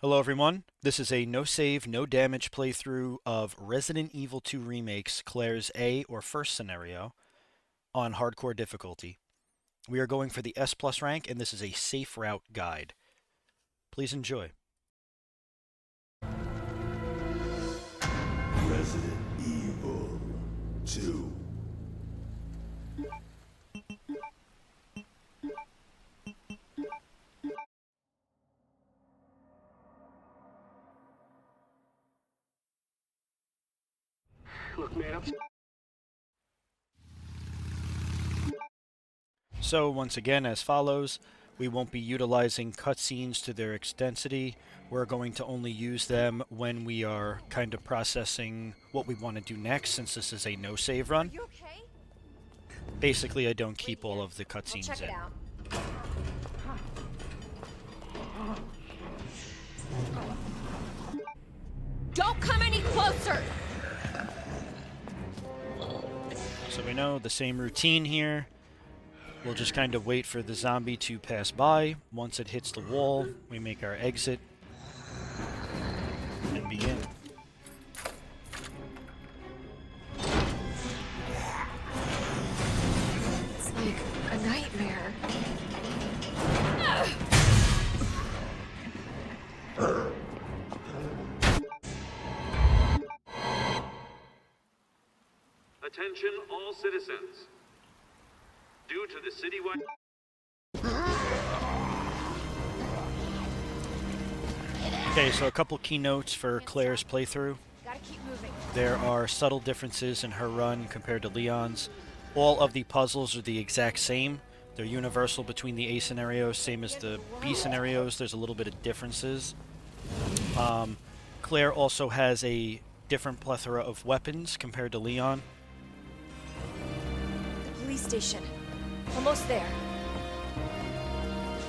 Hello everyone, this is a no save, no damage playthrough of Resident Evil 2 Remake's Claire's A or First scenario on hardcore difficulty. We are going for the S plus rank and this is a safe route guide. Please enjoy. Resident Evil 2. Look, man, So once again, as follows, we won't be utilizing cutscenes to their extensity. We're going to only use them when we are kind of processing what we want to do next, since this is a no save run. You okay? Basically, I don't keep all of the I'll cutscenes check in. it out. Don't come any closer! So we know the same routine here. We'll just kind of wait for the zombie to pass by. Once it hits the wall, we make our exit and begin. It's like a nightmare. attention all citizens. Due to the citywide... Okay, so a couple keynotes for Claire's playthrough. Gotta keep moving. There are subtle differences in her run compared to Leon's. All of the puzzles are the exact same. They're universal between the A scenarios, same as the B scenarios. There's a little bit of differences. Claire also has a different plethora of weapons compared to Leon. The police station. Almost there.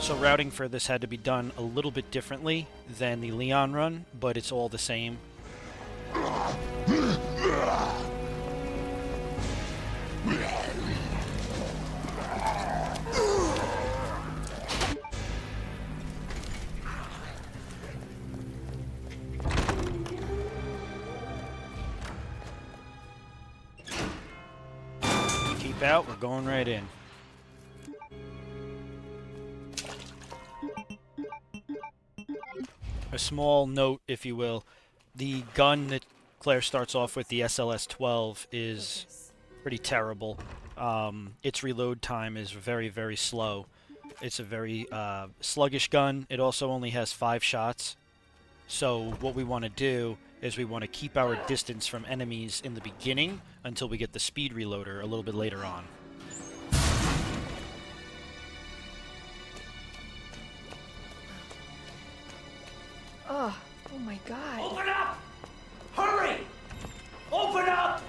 So routing for this had to be done a little bit differently than the Leon run, but it's all the same. Keep out, we're going right in. A small note, if you will, the gun that Claire starts off with, the SLS-12, is pretty terrible. Its reload time is very, very slow. It's a very sluggish gun. It also only has 5 shots. So what we want to do is we want to keep our distance from enemies in the beginning until we get the speed reloader a little bit later on. Oh my god. Open up! Hurry! Open up!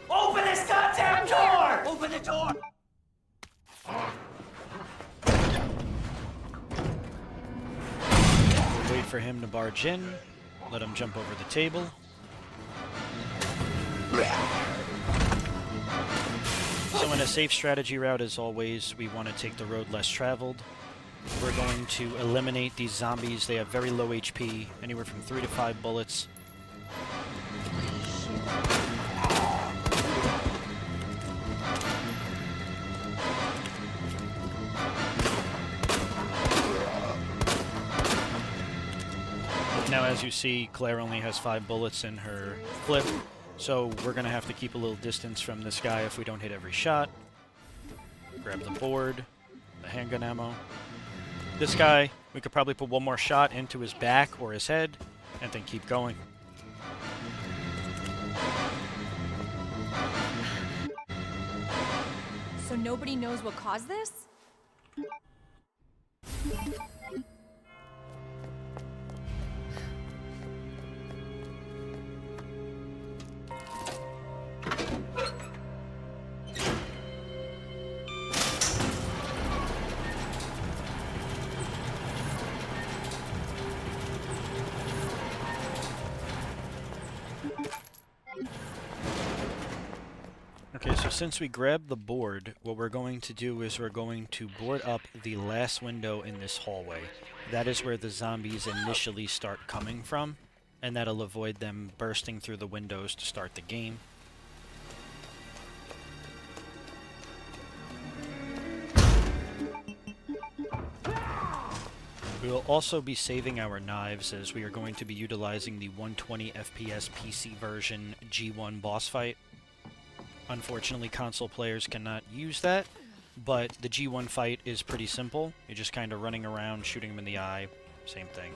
Open this goddamn door! Open the door! Wait for him to barge in. Let him jump over the table. So in a safe strategy route, as always, we want to take the road less traveled. We're going to eliminate these zombies. They have very low HP, anywhere from 3 to 5 bullets. Now, as you see, Claire only has 5 bullets in her clip, so we're going to have to keep a little distance from this guy if we don't hit every shot. Grab the board, the handgun ammo. This guy, we could probably put one more shot into his back or his head, and then keep going. So nobody knows what caused this? Okay, so since we grabbed the board, what we're going to do is we're going to board up the last window in this hallway. That is where the zombies initially start coming from, and that'll avoid them bursting through the windows to start the game. We will also be saving our knives as we are going to be utilizing the 120 FPS PC version G1 boss fight. Unfortunately, console players cannot use that, but the G1 fight is pretty simple. You're just kind of running around, shooting them in the eye, same thing.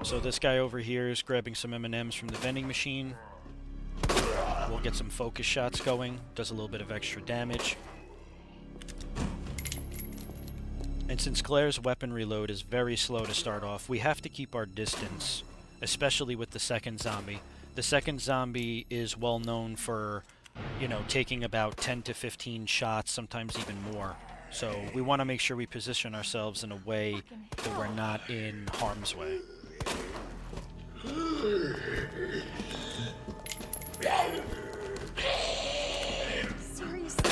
So this guy over here is grabbing some M&Ms from the vending machine. We'll get some focus shots going, does a little bit of extra damage. And since Claire's weapon reload is very slow to start off, we have to keep our distance, especially with the second zombie. The second zombie is well known for, you know, taking about 10 to 15 shots, sometimes even more. So we want to make sure we position ourselves in a way that we're not in harm's way. Seriously?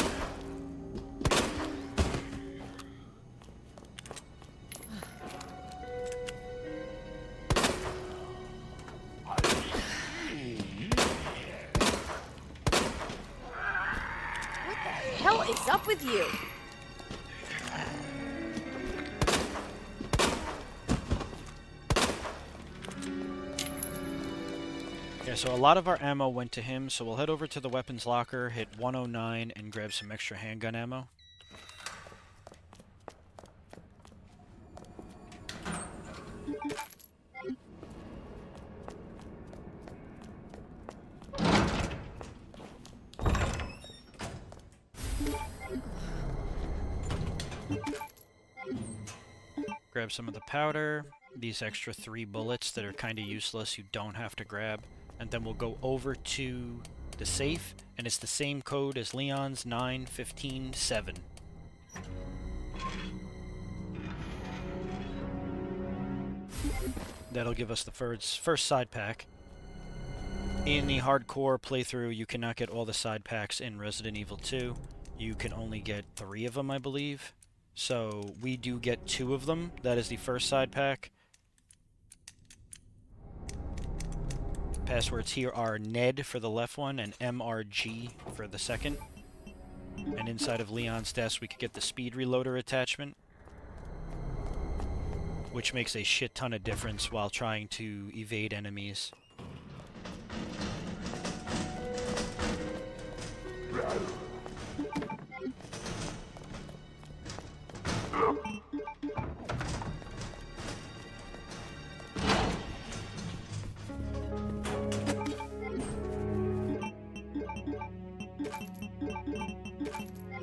What the hell is up with you? Yeah, so a lot of our ammo went to him, so we'll head over to the weapons locker, hit 109, and grab some extra handgun ammo. Grab some of the powder, these extra 3 bullets that are kind of useless you don't have to grab, and then we'll go over to the safe, and it's the same code as Leon's 9157. That'll give us the first side pack. In the hardcore playthrough, you cannot get all the side packs in Resident Evil 2. You can only get 3 of them, I believe. So we do get 2 of them. That is the first side pack. Passwords here are Ned for the left one and MRG for the second. And inside of Leon's desk we could get the speed reloader attachment, which makes a shit ton of difference while trying to evade enemies.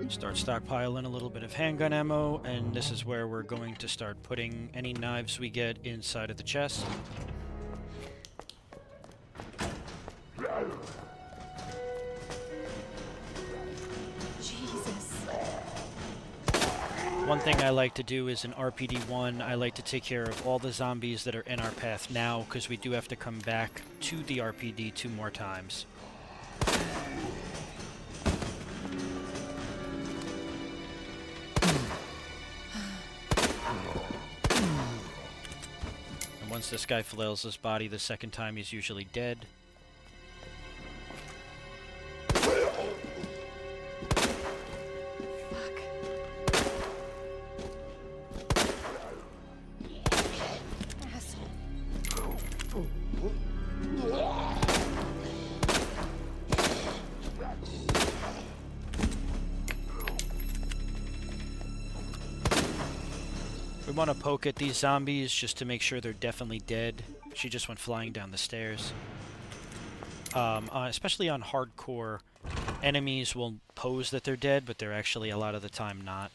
Start stockpiling a little bit of handgun ammo, and this is where we're going to start putting any knives we get inside of the chest. Jesus. One thing I like to do is in RPD1, I like to take care of all the zombies that are in our path now, because we do have to come back to the RPD 2 more times. Once this guy flails his body the second time, he's usually dead. We want to poke at these zombies just to make sure they're definitely dead. She just went flying down the stairs. Especially on hardcore, enemies will pose that they're dead, but they're actually a lot of the time not.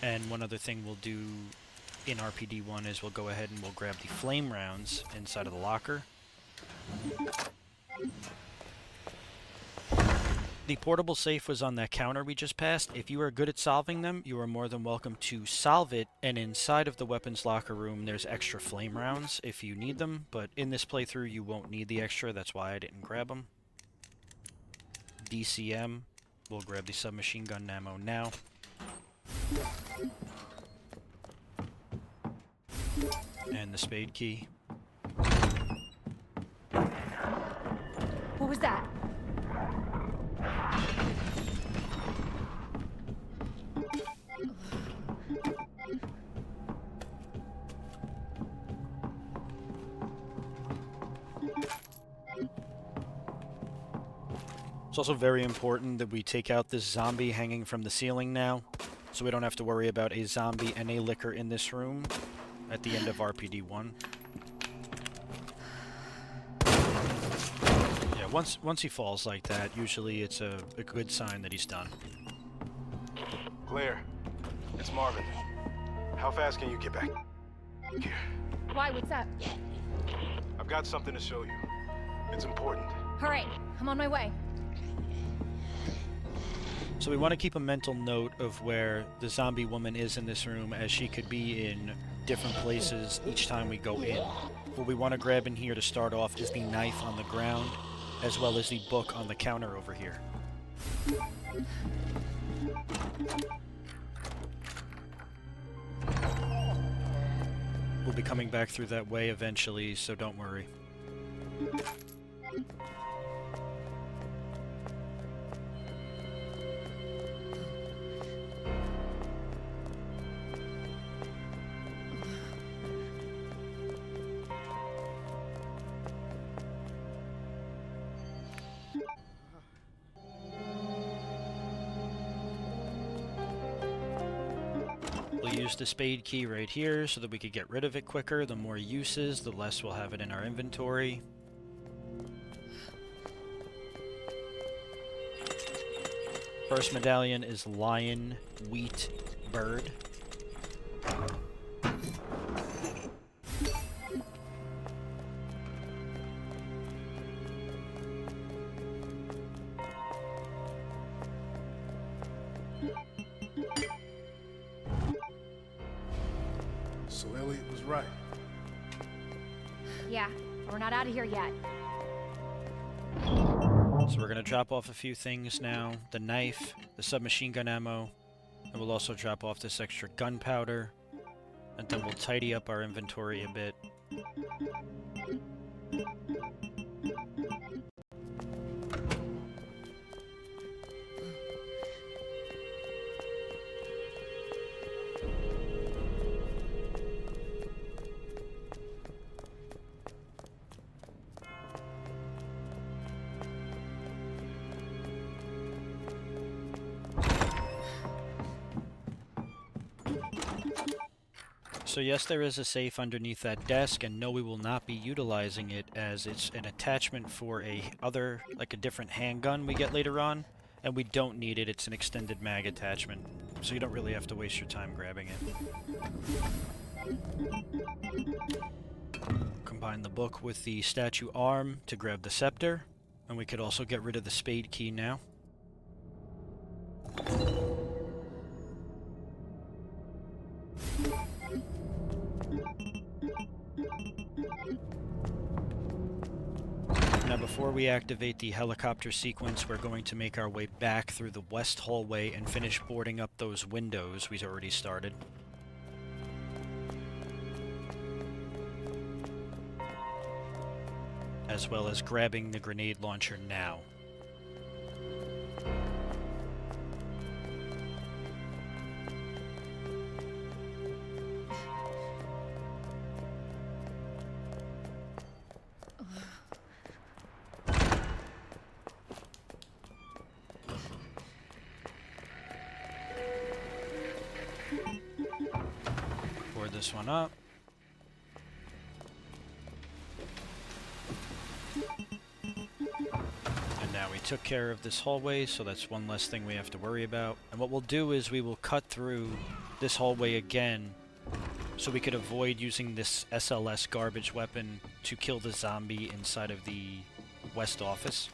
And one other thing we'll do in RPD1 is we'll go ahead and we'll grab the flame rounds inside of the locker. The portable safe was on that counter we just passed. If you are good at solving them, you are more than welcome to solve it, and inside of the weapons locker room there's extra flame rounds if you need them, but in this playthrough you won't need the extra, that's why I didn't grab them. DCM, we'll grab the submachine gun ammo now. And the spade key. What was that? It's also very important that we take out this zombie hanging from the ceiling now, so we don't have to worry about a zombie and a licker in this room at the end of RPD 1. Yeah, once he falls like that, usually it's a good sign that he's done. Claire, it's Marvin. How fast can you get back here? Why? What's up? I've got something to show you. It's important. All right, I'm on my way. So we want to keep a mental note of where the zombie woman is in this room, as she could be in different places each time we go in. What we want to grab in here to start off is the knife on the ground, as well as the book on the counter over here. We'll be coming back through that way eventually, so don't worry. We'll use the spade key right here so that we could get rid of it quicker. The more uses, the less we'll have it in our inventory. First medallion is lion, wheat, bird. So Elliot was right. Yeah, we're not out of here yet. So we're going to drop off a few things now. The knife, the submachine gun ammo, and we'll also drop off this extra gunpowder. And then we'll tidy up our inventory a bit. So yes, there is a safe underneath that desk, and no, we will not be utilizing it, as it's an attachment for a different handgun we get later on, and we don't need it. It's an extended mag attachment, so you don't really have to waste your time grabbing it. Combine the book with the statue arm to grab the scepter, and we could also get rid of the spade key now. Now before we activate the helicopter sequence, we're going to make our way back through the west hallway and finish boarding up those windows we've already started. As well as grabbing the grenade launcher now. Board this one up. And now we took care of this hallway, so that's one less thing we have to worry about. And what we'll do is we will cut through this hallway again, so we could avoid using this SLS garbage weapon to kill the zombie inside of the west office.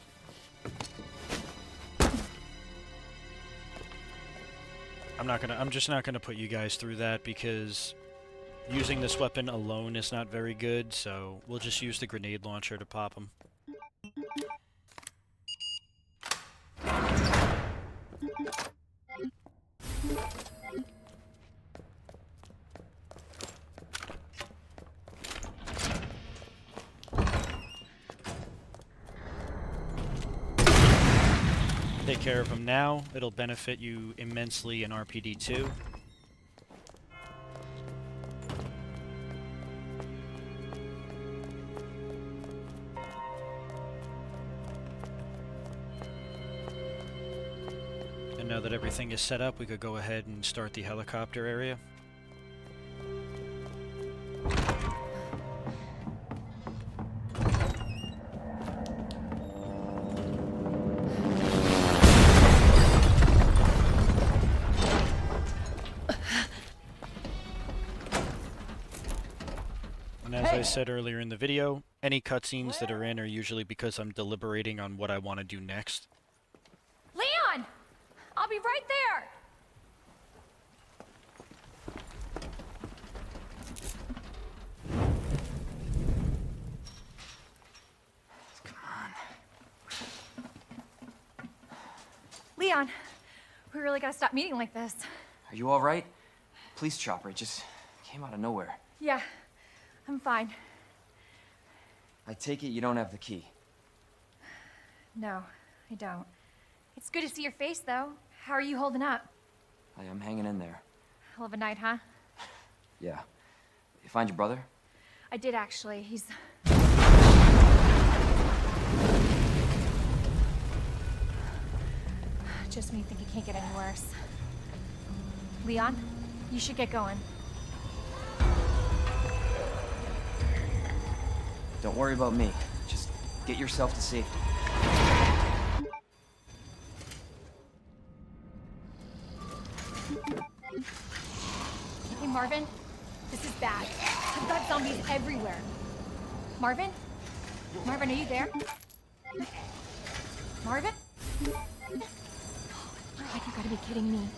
I'm just not gonna put you guys through that because using this weapon alone is not very good, so we'll just use the grenade launcher to pop them. Take care of them now. It'll benefit you immensely in RPD2. And now that everything is set up, we could go ahead and start the helicopter area. And as I said earlier in the video, any cutscenes that are in are usually because I'm deliberating on what I want to do next. Leon! I'll be right there! Come on. Leon, we really gotta stop meeting like this. Are you all right? Police chopper, it just came out of nowhere. Yeah, I'm fine. I take it you don't have the key. No, I don't. It's good to see your face, though. How are you holding up? I am hanging in there. Hell of a night, huh? Yeah. You find your brother? I did, actually. He's... Just when you think it can't get any worse. Leon, you should get going. Don't worry about me. Just get yourself to safety. Hey, Marvin, this is bad. I've got zombies everywhere. Marvin? Marvin, are you there? Marvin? Like, you gotta be kidding me.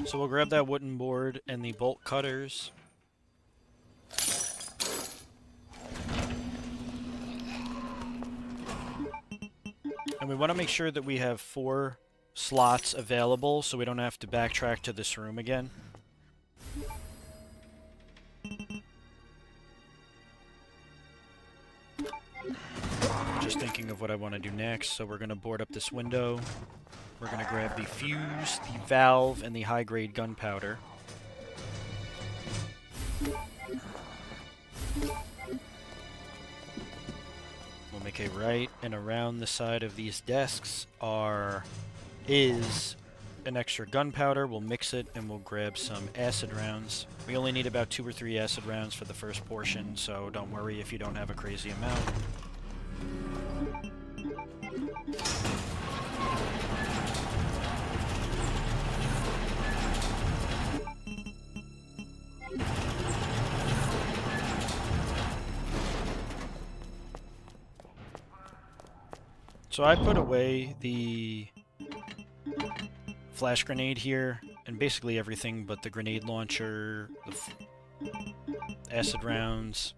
So we'll grab that wooden board and the bolt cutters. And we want to make sure that we have 4 slots available so we don't have to backtrack to this room again. Just thinking of what I want to do next, so we're going to board up this window. We're going to grab the fuse, the valve, and the high-grade gunpowder. We'll make a right, and around the side of these desks is an extra gunpowder. We'll mix it, and we'll grab some acid rounds. We only need about 2 or 3 acid rounds for the first portion, so don't worry if you don't have a crazy amount. So I put away the flash grenade here, and basically everything but the grenade launcher, the acid rounds.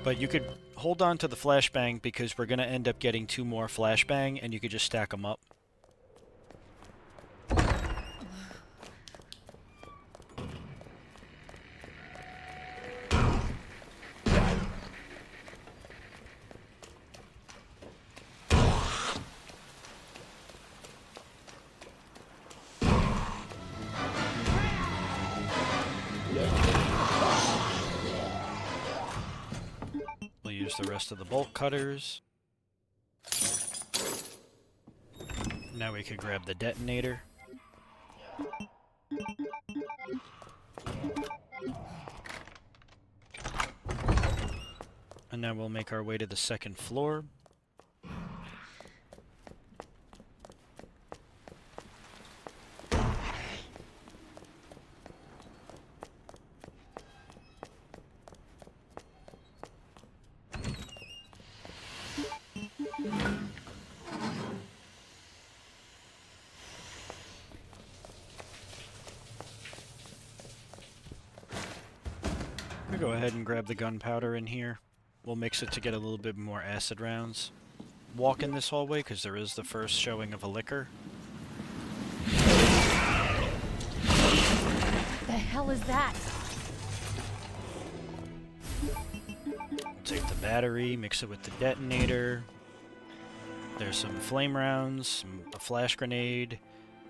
But you could hold on to the flashbang because we're going to end up getting 2 more flashbang, and you could just stack them up. The rest of the bolt cutters. Now we could grab the detonator. And now we'll make our way to the second floor. I'll go ahead and grab the gunpowder in here. We'll mix it to get a little bit more acid rounds. Walk in this hallway because there is the first showing of a liquor. What the hell is that? We'll take the battery, mix it with the detonator. There's some flame rounds, a flash grenade,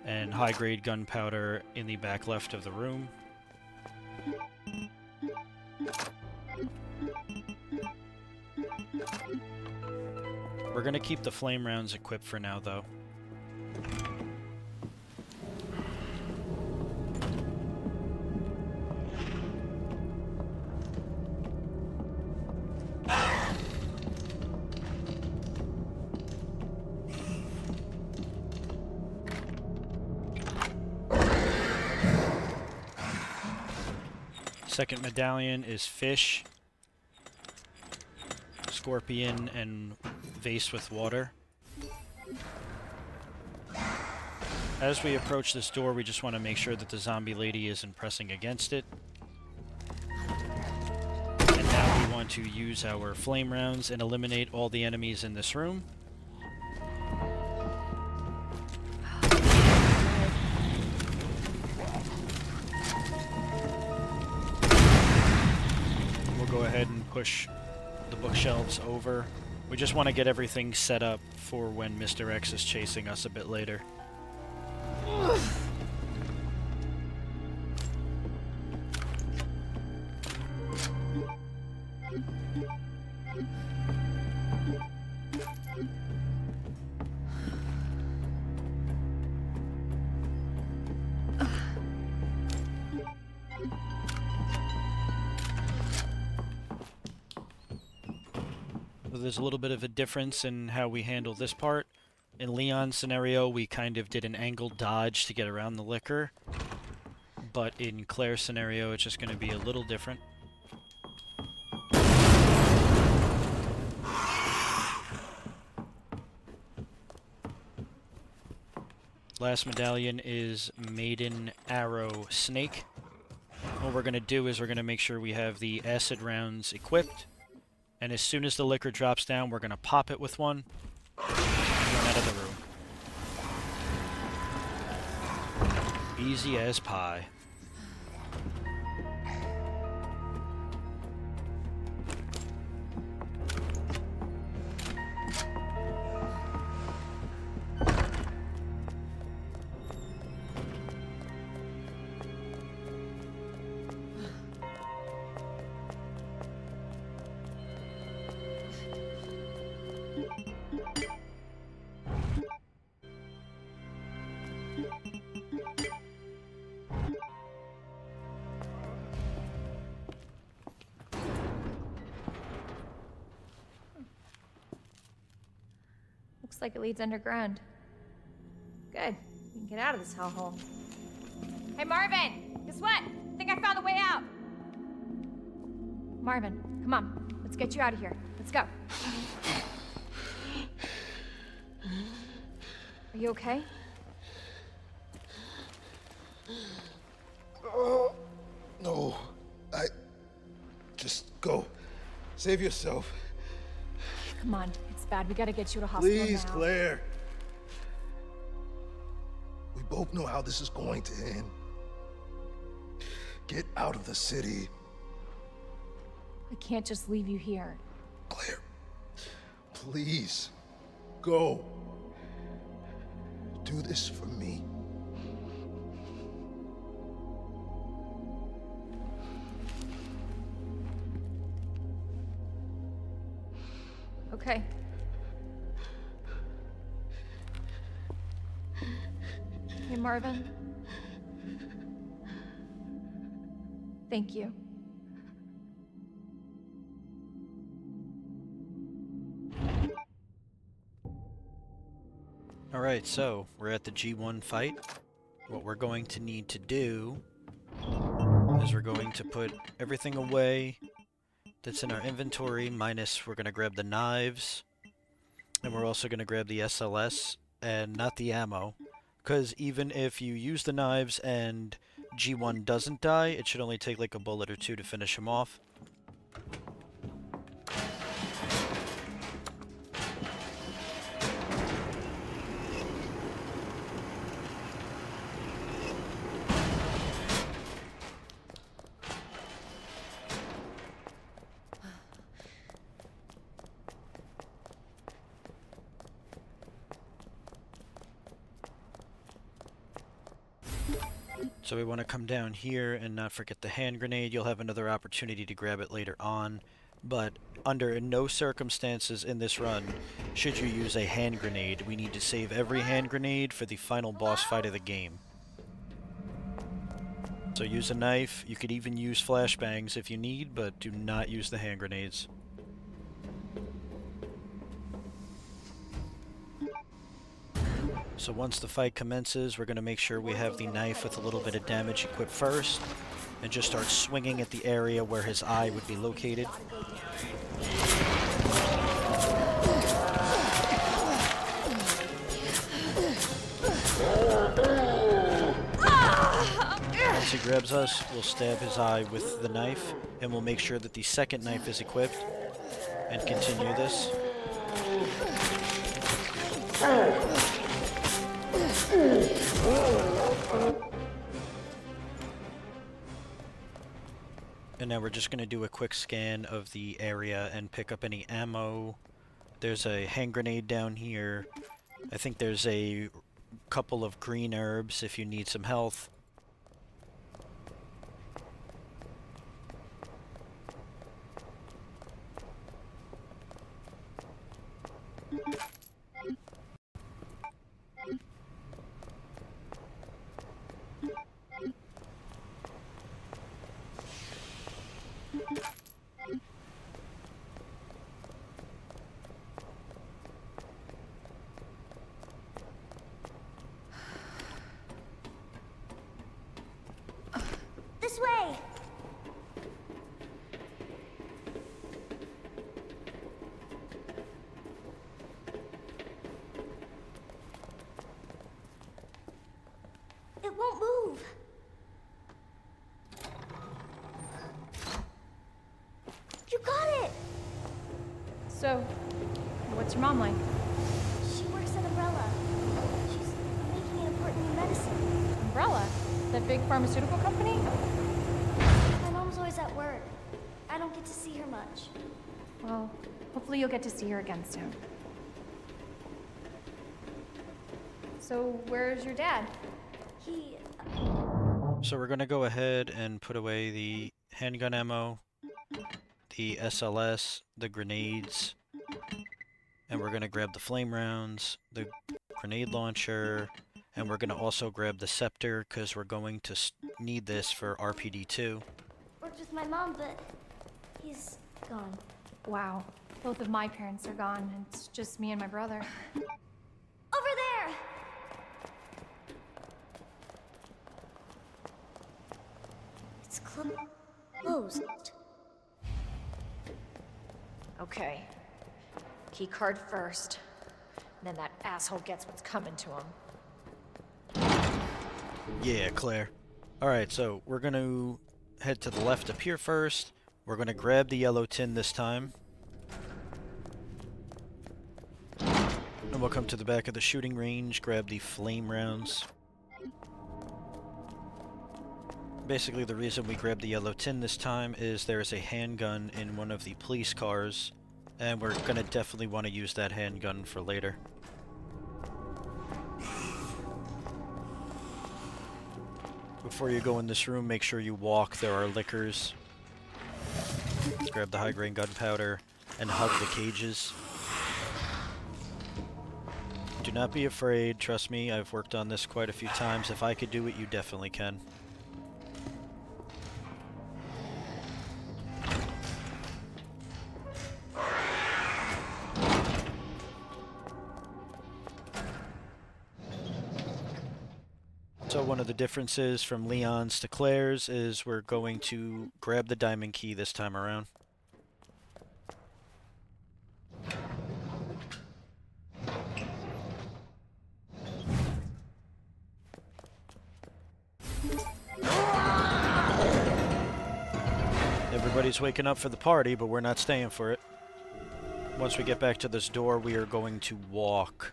and high-grade gunpowder in the back left of the room. We're gonna keep the flame rounds equipped for now, though. Second medallion is fish, scorpion, and vase with water. As we approach this door, we just want to make sure that the zombie lady isn't pressing against it. And now we want to use our flame rounds and eliminate all the enemies in this room. We'll go ahead and push the bookshelves over. We just want to get everything set up for when Mr. X is chasing us a bit later. There's a little bit of a difference in how we handle this part. In Leon's scenario, we kind of did an angled dodge to get around the liquor. But in Claire's scenario, it's just going to be a little different. Last medallion is Maiden Arrow Snake. What we're going to do is we're going to make sure we have the acid rounds equipped. And as soon as the liquor drops down, we're going to pop it with one and run out of the room. Easy as pie. Looks like it leads underground. Good. We can get out of this hellhole. Hey, Marvin! Guess what? I think I found the way out! Marvin, come on. Let's get you out of here. Let's go. Are you okay? Oh, no. Just go. Save yourself. Come on. It's bad. We gotta get you to hospital Please, now. Claire. We both know how this is going to end. Get out of the city. I can't just leave you here. Claire, please, go. Do this for me. Okay. Hey, Marvin. Thank you. Alright, so we're at the G1 fight. What we're going to need to do is we're going to put everything away that's in our inventory, minus we're going to grab the knives, and we're also going to grab the SLS and not the ammo, because even if you use the knives and G1 doesn't die, it should only take like a bullet or two to finish him off. So we want to come down here and not forget the hand grenade. You'll have another opportunity to grab it later on, but under no circumstances in this run should you use a hand grenade. We need to save every hand grenade for the final boss fight of the game. So use a knife. You could even use flashbangs if you need, but do not use the hand grenades. So once the fight commences, we're going to make sure we have the knife with a little bit of damage equipped first, and just start swinging at the area where his eye would be located. Once he grabs us, we'll stab his eye with the knife, and we'll make sure that the second knife is equipped, and continue this. And now we're just going to do a quick scan of the area and pick up any ammo. There's a hand grenade down here. I think there's a couple of green herbs if you need some health. This way! It won't move. You got it! So, what's your mom like? She works at Umbrella. She's making an important new medicine. Umbrella? That big pharmaceutical company? My mom's always at work. I don't get to see her much. Well, hopefully you'll get to see her again soon. So, where's your dad? He... So we're going to go ahead and put away the handgun ammo, the SLS, the grenades, and we're going to grab the flame rounds, the grenade launcher, and we're going to also grab the scepter because we're going to need this for RPD2. worked with my mom, but he's gone. Wow. Both of my parents are gone, and it's just me and my brother. Over there! It's closed. Okay. Key card first. Then that asshole gets what's coming to him. Yeah, Claire. Alright, so we're going to head to the left up here first. We're going to grab the yellow tin this time. And we'll come to the back of the shooting range, grab the flame rounds. Basically, the reason we grabbed the yellow tin this time is there is a handgun in one of the police cars, and we're going to definitely want to use that handgun for later. Before you go in this room, make sure you walk. There are liquors. Grab the high-grain gunpowder and hug the cages. Do not be afraid. Trust me, I've worked on this quite a few times. If I could do it, you definitely can. So one of the differences from Leon's to Claire's is we're going to grab the diamond key this time around. Everybody's waking up for the party, but we're not staying for it. Once we get back to this door, we are going to walk.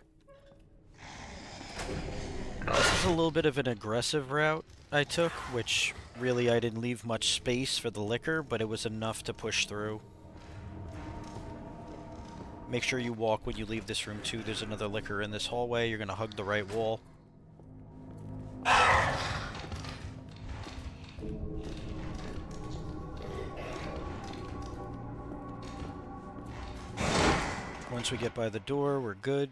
This is a little bit of an aggressive route I took, which really I didn't leave much space for the liquor, but it was enough to push through. Make sure you walk when you leave this room too. There's another liquor in this hallway. You're going to hug the right wall. Once we get by the door, we're good.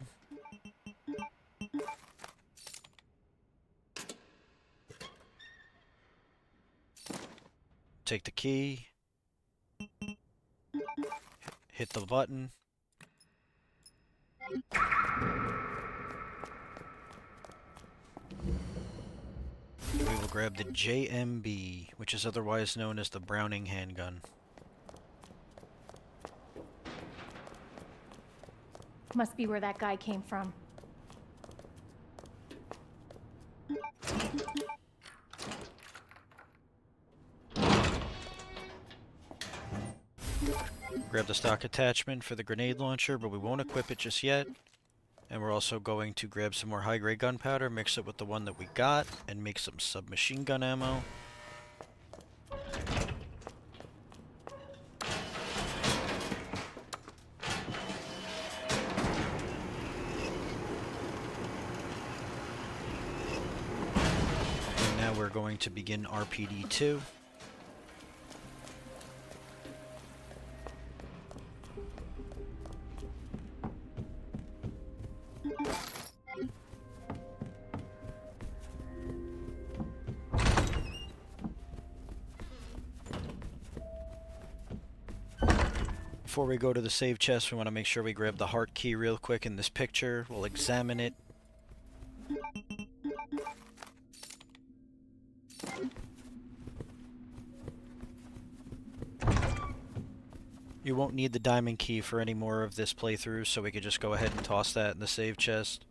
Take the key. Hit the button. We will grab the JMB, which is otherwise known as the Browning handgun. Must be where that guy came from. Grab the stock attachment for the grenade launcher, but we won't equip it just yet. And we're also going to grab some more high-grade gunpowder, mix it with the one that we got, and make some submachine gun ammo. And now we're going to begin RPD2. Before we go to the save chest, we want to make sure we grab the heart key real quick in this picture. We'll examine it. You won't need the diamond key for any more of this playthrough, so we could just go ahead and toss that in the save chest.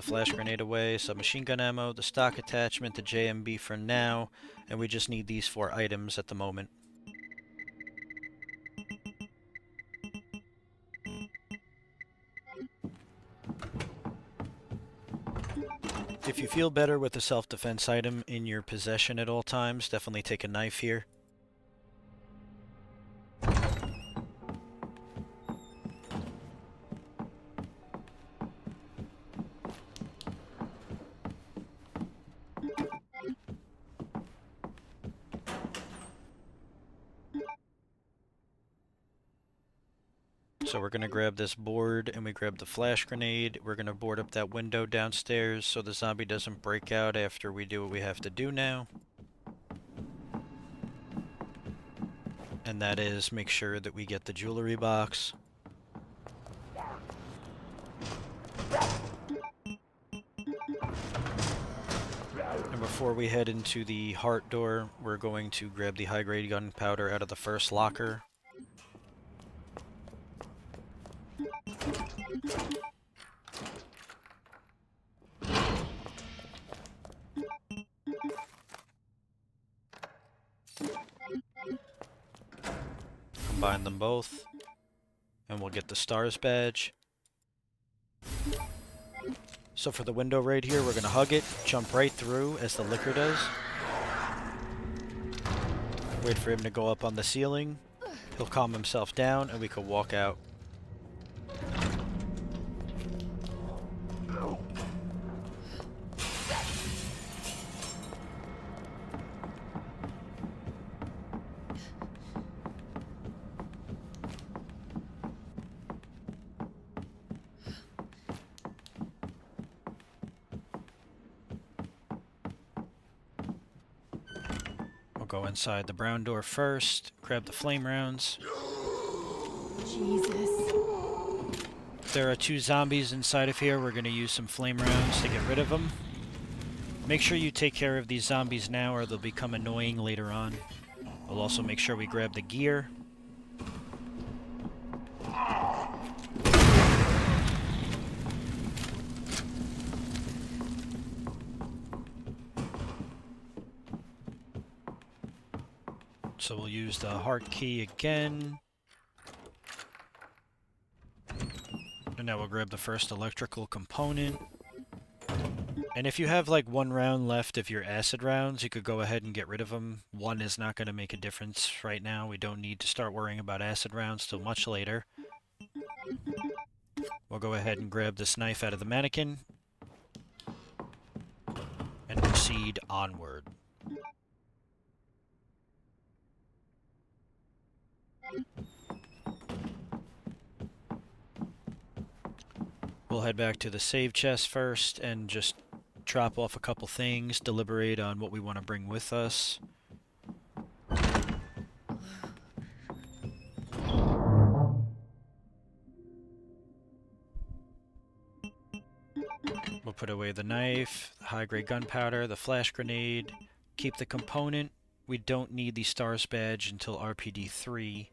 Flash grenade away, submachine gun ammo, the stock attachment, the JMB for now, and we just need these 4 items at the moment. If you feel better with a self-defense item in your possession at all times, definitely take a knife here. So we're going to grab this board and we grab the flash grenade. We're going to board up that window downstairs so the zombie doesn't break out after we do what we have to do now. And that is make sure that we get the jewelry box. And before we head into the heart door, we're going to grab the high-grade gunpowder out of the first locker. Combine them both, and we'll get the STARS badge. So for the window right here, we're going to hug it, jump right through as the liquor does. Wait for him to go up on the ceiling. He'll calm himself down, and we can walk out. Go inside the brown door first, grab the flame rounds. Jesus. There are 2 zombies inside of here. We're going to use some flame rounds to get rid of them. Make sure you take care of these zombies now or they'll become annoying later on. We'll also make sure we grab the gear. So we'll use the heart key again. And now we'll grab the first electrical component. And if you have like 1 round left of your acid rounds, you could go ahead and get rid of them. 1 is not going to make a difference right now. We don't need to start worrying about acid rounds till much later. We'll go ahead and grab this knife out of the mannequin and proceed onward. We'll head back to the save chest first and just drop off a couple things, deliberate on what we want to bring with us. We'll put away the knife, the high-grade gunpowder, the flash grenade, keep the component. We don't need the STARS badge until RPD 3.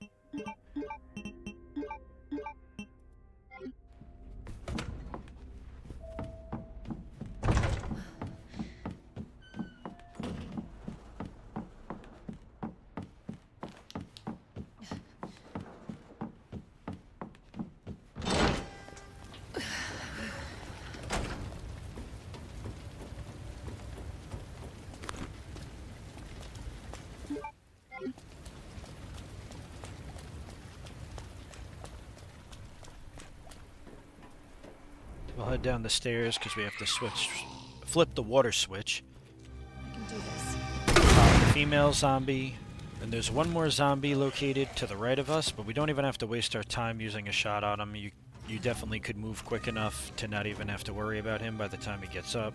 We'll head down the stairs because we have to flip the water switch. I can do this. The female zombie. And there's one more zombie located to the right of us, but we don't even have to waste our time using a shot on him. You definitely could move quick enough to not even have to worry about him by the time he gets up.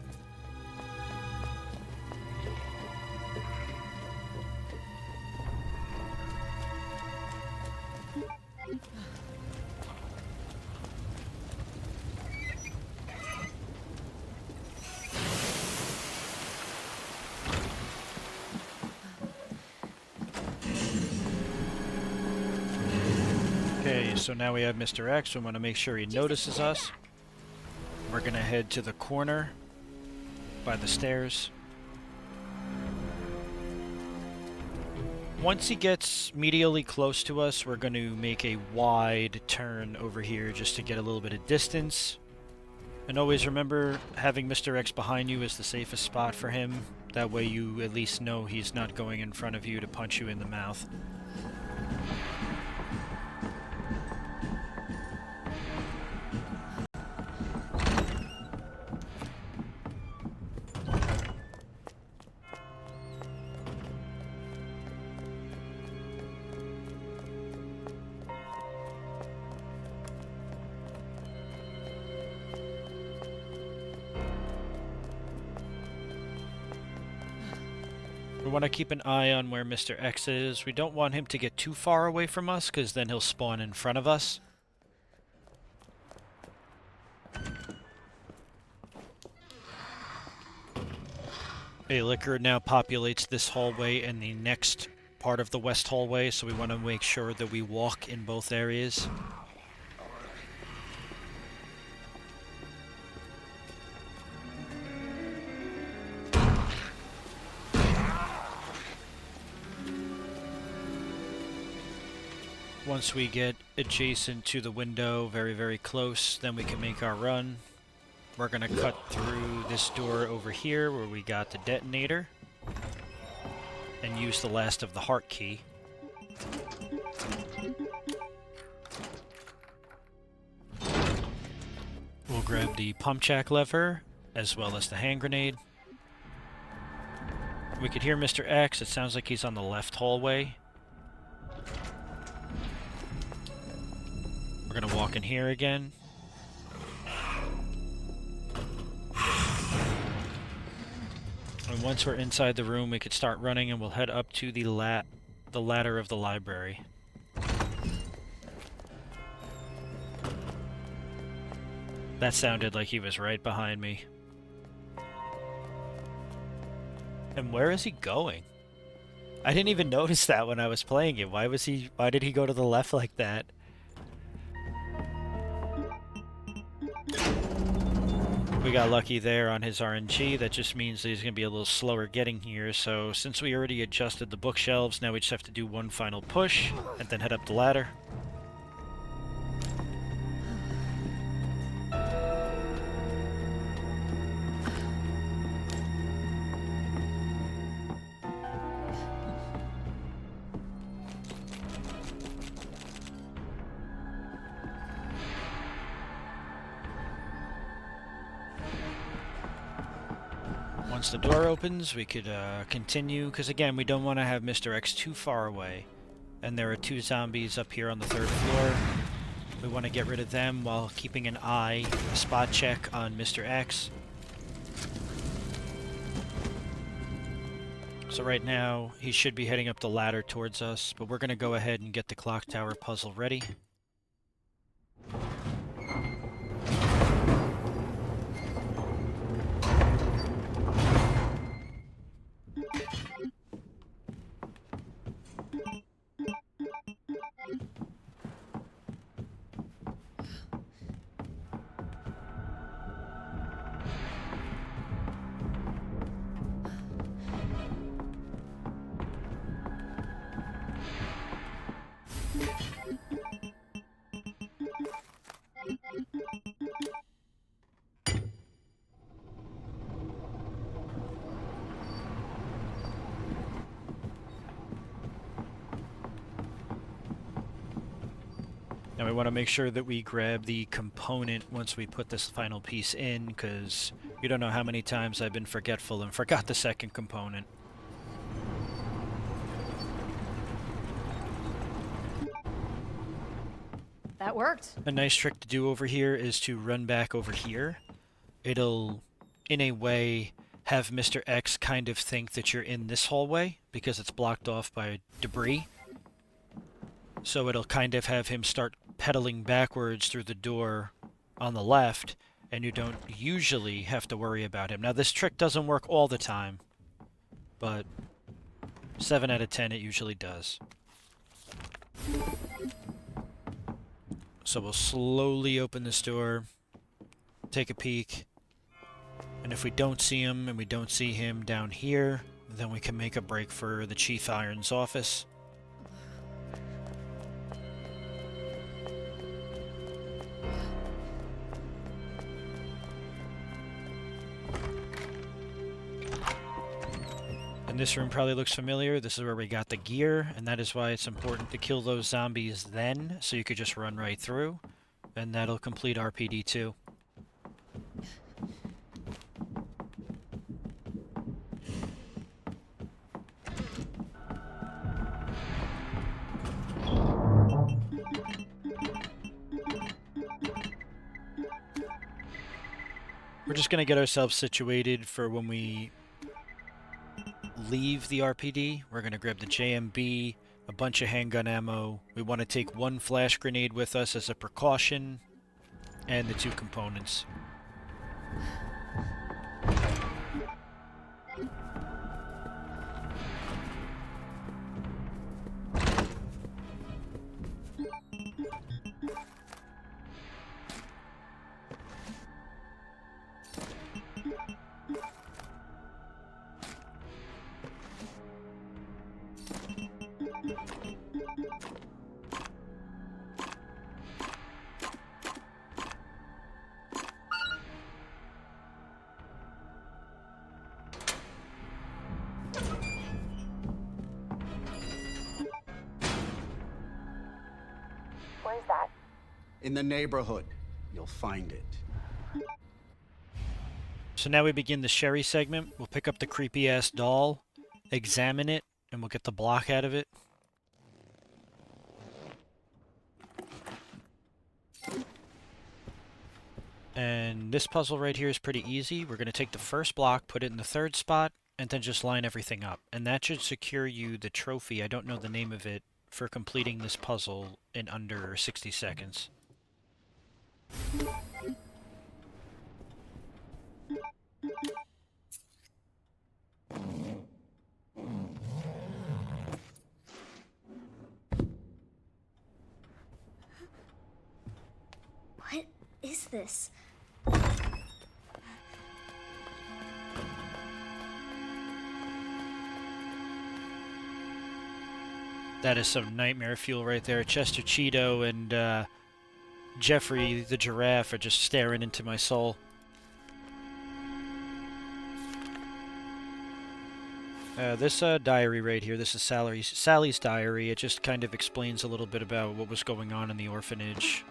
Okay, so now we have Mr. X. We want to make sure he notices us. We're going to head to the corner by the stairs. Once he gets medially close to us, we're going to make a wide turn over here just to get a little bit of distance. And always remember, having Mr. X behind you is the safest spot for him. That way you at least know he's not going in front of you to punch you in the mouth. We want to keep an eye on where Mr. X is. We don't want him to get too far away from us, because then he'll spawn in front of us. A liquor now populates this hallway and the next part of the west hallway, so we want to make sure that we walk in both areas. Once we get adjacent to the window, very, very close, then we can make our run. We're going to cut through this door over here where we got the detonator and use the last of the heart key. We'll grab the pump jack lever as well as the hand grenade. We could hear Mr. X. It sounds like he's on the left hallway. We're going to walk in here again. And once we're inside the room, we could start running, and we'll head up to the ladder of the library. That sounded like he was right behind me. And where is he going? I didn't even notice that when I was playing it. Why did he go to the left like that? We got lucky there on his RNG. That just means that he's going to be a little slower getting here. So since we already adjusted the bookshelves, now we just have to do one final push and then head up the ladder. Once the door opens, we could continue, because again, we don't want to have Mr. X too far away. And there are 2 zombies up here on the 3rd floor. We want to get rid of them while keeping an eye, a spot check on Mr. X. So right now, he should be heading up the ladder towards us, but we're going to go ahead and get the clock tower puzzle ready. Now we want to make sure that we grab the component once we put this final piece in, because you don't know how many times I've been forgetful and forgot the second component. That worked. A nice trick to do over here is to run back over here. It'll, in a way, have Mr. X kind of think that you're in this hallway, because it's blocked off by debris. So it'll kind of have him start pedaling backwards through the door on the left, and you don't usually have to worry about him. Now this trick doesn't work all the time, but 7 out of 10 it usually does. So we'll slowly open this door, take a peek, and if we don't see him and we don't see him down here, then we can make a break for the Chief Iron's office. And this room probably looks familiar. This is where we got the gear, and that is why it's important to kill those zombies then, so you could just run right through, and that'll complete RPD 2. We're just going to get ourselves situated for when we leave the RPD. We're going to grab the JMB, a bunch of handgun ammo. We want to take 1 flash grenade with us as a precaution, and the 2 components. Where's that? In the neighborhood. You'll find it. So now we begin the Sherry segment. We'll pick up the creepy-ass doll, examine it, and we'll get the block out of it. And this puzzle right here is pretty easy. We're going to take the first block, put it in the 3rd spot, and then just line everything up. And that should secure you the trophy, I don't know the name of it, for completing this puzzle in under 60 seconds. What is this? That is some nightmare fuel right there. Chester Cheeto and Jeffrey the giraffe are just staring into my soul. This diary right here, this is Sally's diary. It just kind of explains a little bit about what was going on in the orphanage.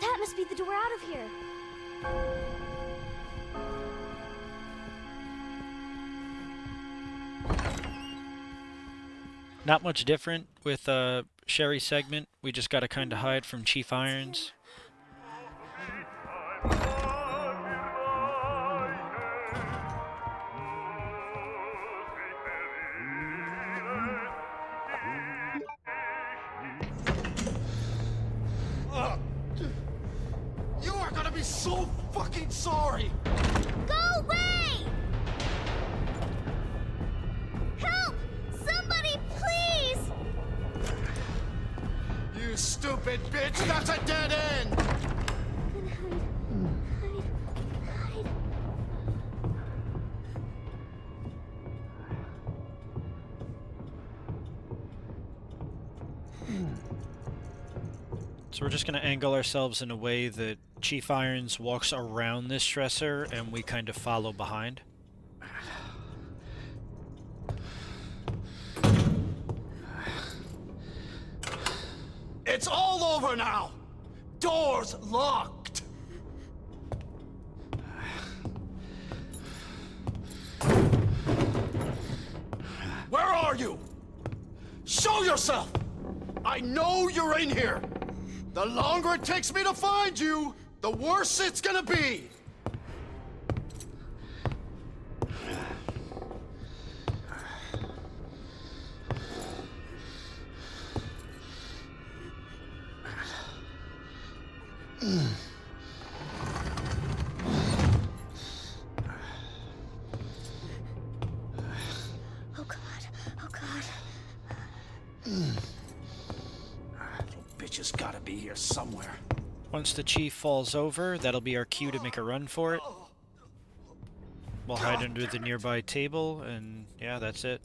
That must be the door out of here. Not much different with Sherry's segment. We just gotta kinda hide from Chief Irons. You are gonna be so fucking sorry! Go away! Help! Somebody, please! You stupid bitch! That's a dead end! Hide. So we're just gonna angle ourselves in a way that Chief Irons walks around this dresser and we kind of follow behind. It's all over now! Doors locked! Where are you? Show yourself! I know you're in here! The longer it takes me to find you, the worse it's gonna be! Oh God. Oh God. Little bitch has gotta be here somewhere. Once the Chief falls over, that'll be our cue to make a run for it. We'll hide under the nearby table, and yeah, that's it.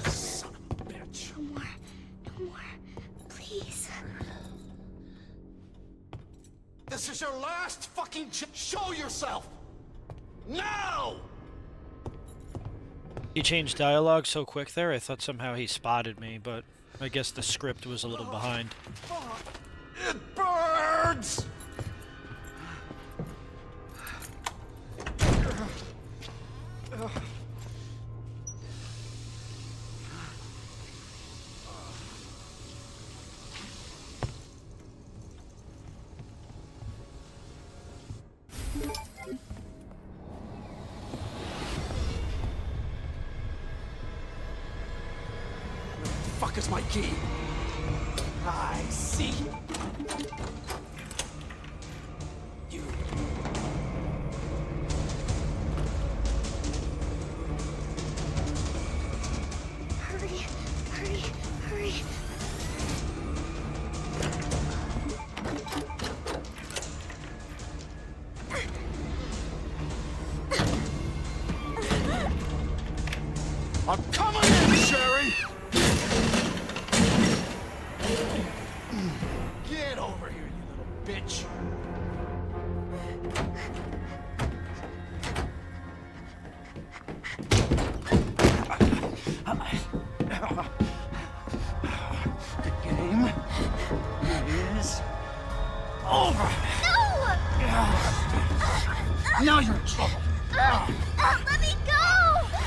Son of a bitch. No more. Please. This is your last fucking chance. Show yourself! Now! He changed dialogue so quick there, I thought somehow he spotted me, but I guess the script was a little behind. It burns! Fuck is my key? I see. You. Hurry. I'm coming in, Sherry! Get over here, you little bitch! The game is over! No! Now you're in trouble! Let me go!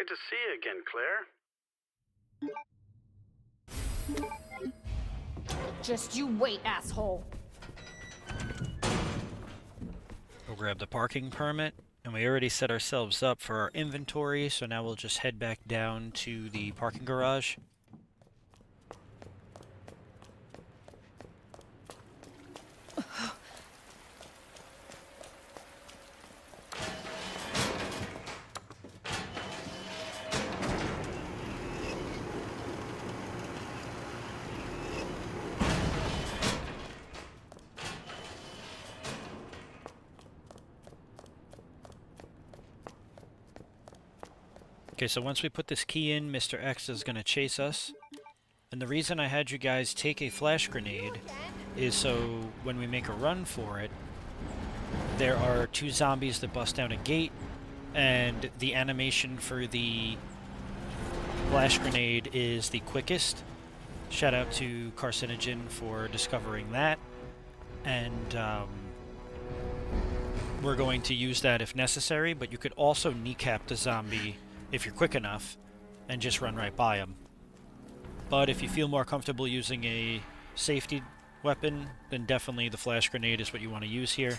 Good to see you again, Claire. Just you wait, asshole. We'll grab the parking permit, and we already set ourselves up for our inventory, so now we'll just head back down to the parking garage. Okay, so once we put this key in, Mr. X is going to chase us. And the reason I had you guys take a flash grenade is so when we make a run for it, there are 2 zombies that bust down a gate, and the animation for the flash grenade is the quickest. Shout out to Carcinogen for discovering that. And we're going to use that if necessary, but you could also kneecap the zombie if you're quick enough, and just run right by him. But if you feel more comfortable using a safety weapon, then definitely the flash grenade is what you want to use here.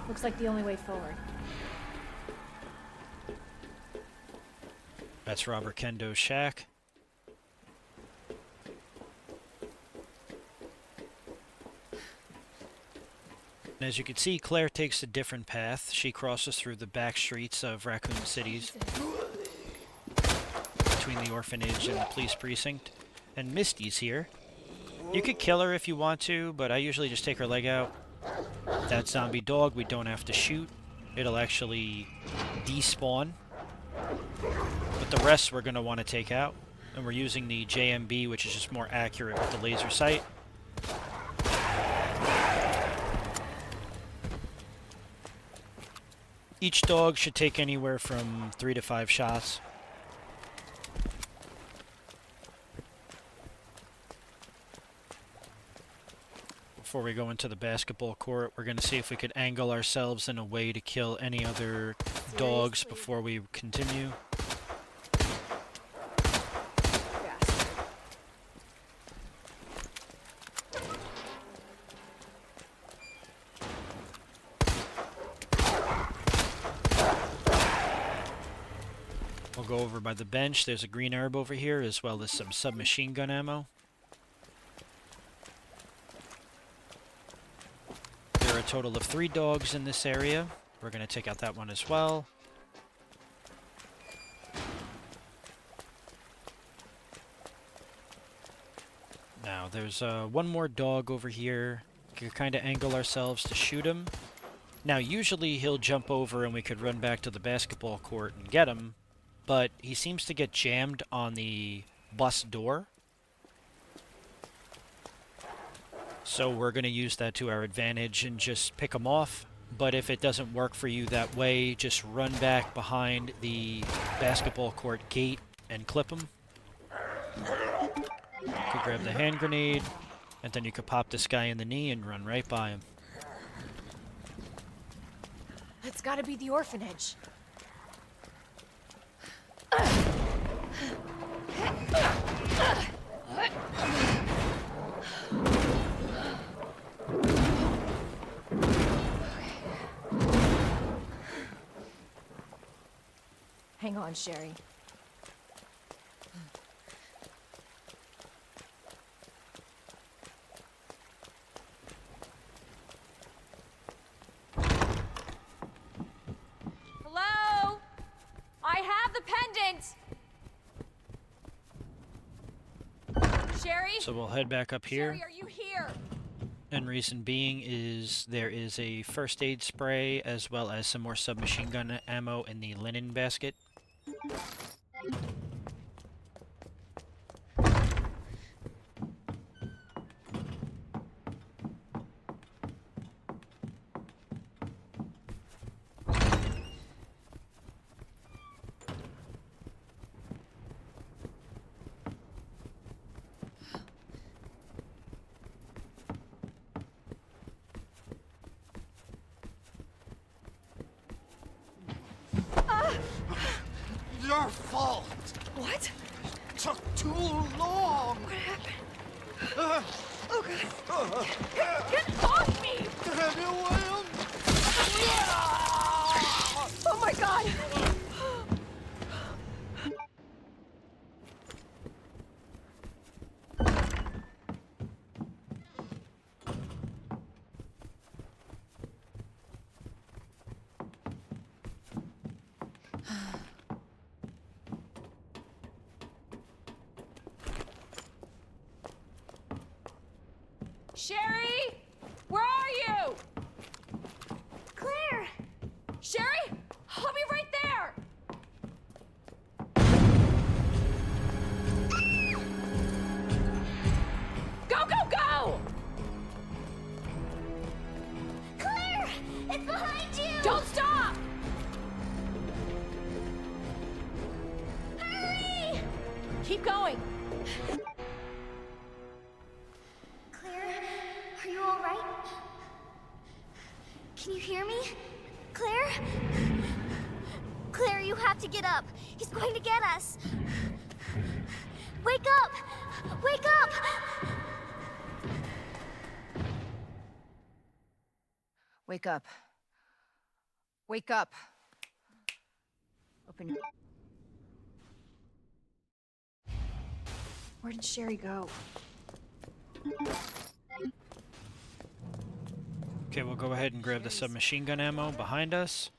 Looks like the only way forward. That's Robert Kendo's shack. And as you can see, Claire takes a different path. She crosses through the back streets of Raccoon Cities between the orphanage and the police precinct. And Misty's here. You could kill her if you want to, but I usually just take her leg out. That zombie dog we don't have to shoot. It'll actually despawn. But the rest we're going to want to take out. And we're using the JMB, which is just more accurate with the laser sight. Each dog should take anywhere from 3 to 5 shots. Before we go into the basketball court, we're going to see if we could angle ourselves in a way to kill any other dogs before we continue. We'll go over by the bench. There's a green herb over here, as well as some submachine gun ammo. There are a total of 3 dogs in this area. We're going to take out that one as well. Now, there's one more dog over here. We can kind of angle ourselves to shoot him. Now, usually he'll jump over and we could run back to the basketball court and get him. But he seems to get jammed on the bus door. So we're going to use that to our advantage and just pick him off. But if it doesn't work for you that way, just run back behind the basketball court gate and clip him. You could grab the hand grenade, and then you could pop this guy in the knee and run right by him. It's gotta be the orphanage. Hang on, Sherry. Hello? I have the pendant! Sherry? So we'll head back up here. Sherry, are you here? And reason being is there is a first aid spray as well as some more submachine gun ammo in the linen basket. your fault. What? Took too long. What happened? Oh god. Get off me! Oh my god! Sherry? Where are you? Claire! Sherry? I'll be right there! Go, go, go! Claire! It's behind you! Don't stop! Hurry! Keep going. Claire, are you all right? Can you hear me? Claire? Claire, you have to get up. He's going to get us. Wake up! Wake up! Wake up. Wake up. Open your... Where did Sherry go? Okay, we'll go ahead and grab the submachine gun ammo behind us.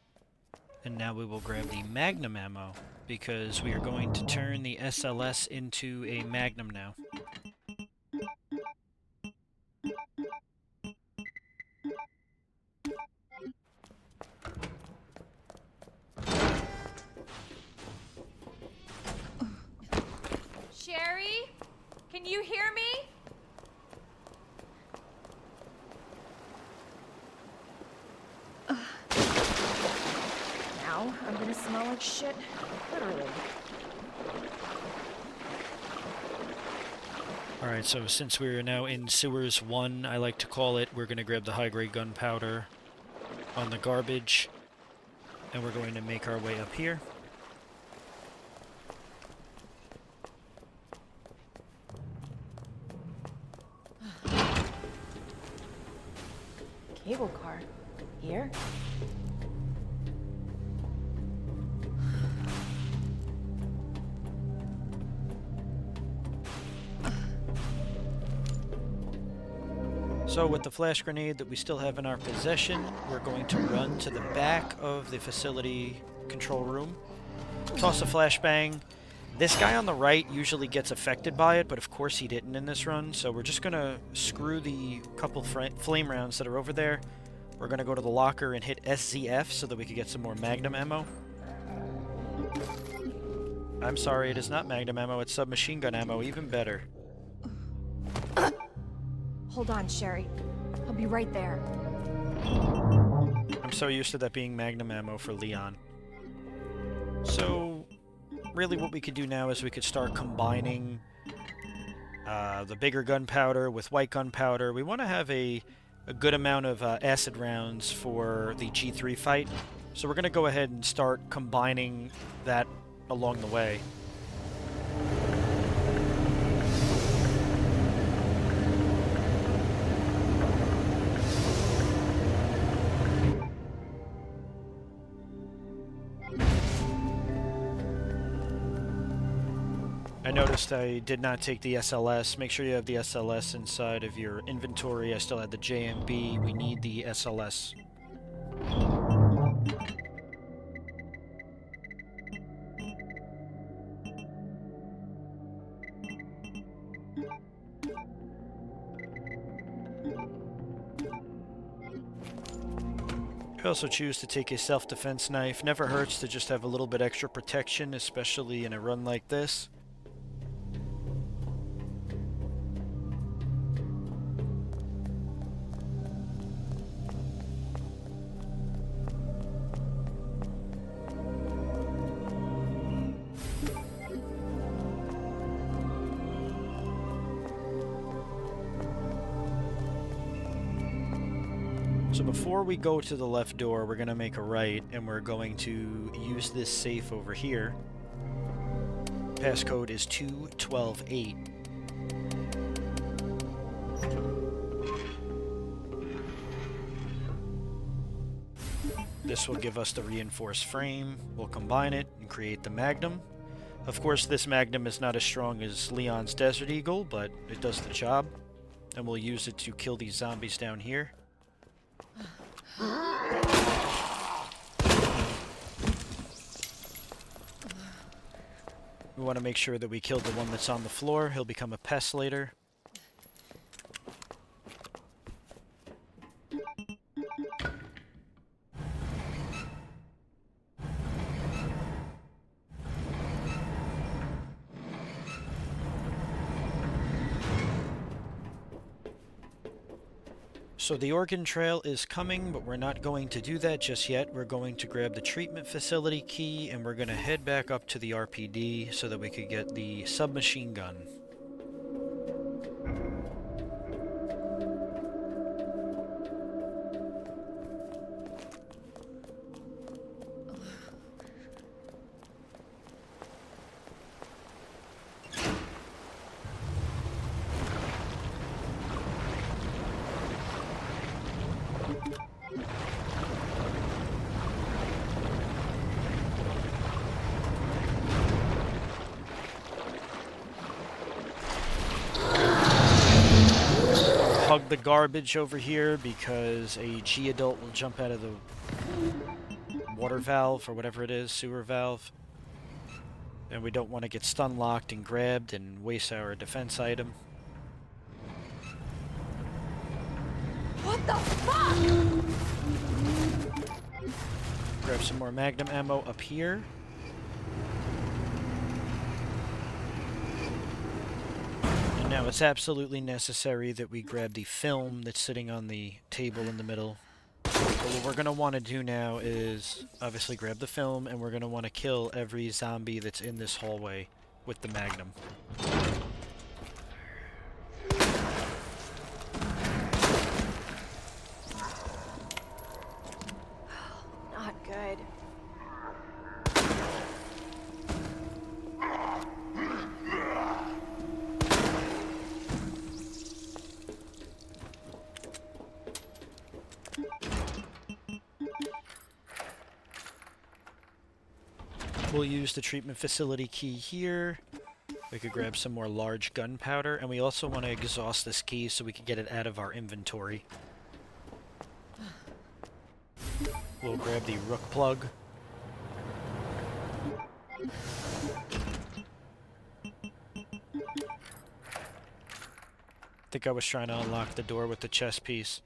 And now we will grab the magnum ammo, because we are going to turn the SLS into a magnum now. Sherry? Can you hear me? Now I'm gonna smell like shit. Literally. Alright, so since we are now in Sewers 1, I like to call it, we're going to grab the high-grade gunpowder on the garbage, and we're going to make our way up here. Cable car. Here? So with the flash grenade that we still have in our possession, we're going to run to the back of the facility control room, toss a flashbang. This guy on the right usually gets affected by it, but of course he didn't in this run, so we're just going to screw the couple flame rounds that are over there. We're going to go to the locker and hit SZF so that we can get some more magnum ammo. I'm sorry, it is not magnum ammo, it's submachine gun ammo, even better. Hold on, Sherry. I'll be right there. I'm so used to that being magnum ammo for Leon. So, really what we could do now is we could start combining the bigger gunpowder with white gunpowder. We want to have a good amount of acid rounds for the G3 fight. So we're going to go ahead and start combining that along the way. I noticed I did not take the SLS. Make sure you have the SLS inside of your inventory. I still had the JMB. We need the SLS. I also choose to take a self-defense knife. Never hurts to just have a little bit extra protection, especially in a run like this. So before we go to the left door, we're going to make a right, and we're going to use this safe over here. Passcode is 2128. This will give us the reinforced frame. We'll combine it and create the Magnum. Of course, this Magnum is not as strong as Leon's Desert Eagle, but it does the job. And we'll use it to kill these zombies down here. We want to make sure that we kill the one that's on the floor. He'll become a pest later. So the organ trail is coming, but we're not going to do that just yet. We're going to grab the treatment facility key, and we're going to head back up to the RPD so that we could get the submachine gun. Hug the garbage over here because a G-adult will jump out of the water valve or whatever it is, sewer valve. And we don't want to get stun locked and grabbed and waste our defense item. What the fuck? Grab some more Magnum ammo up here. And now it's absolutely necessary that we grab the film that's sitting on the table in the middle. But what we're going to want to do now is obviously grab the film, and we're going to want to kill every zombie that's in this hallway with the Magnum. Not good. We'll use the treatment facility key here. We could grab some more large gunpowder, and we also want to exhaust this key so we can get it out of our inventory. We'll grab the rook plug. I think I was trying to unlock the door with the chest piece.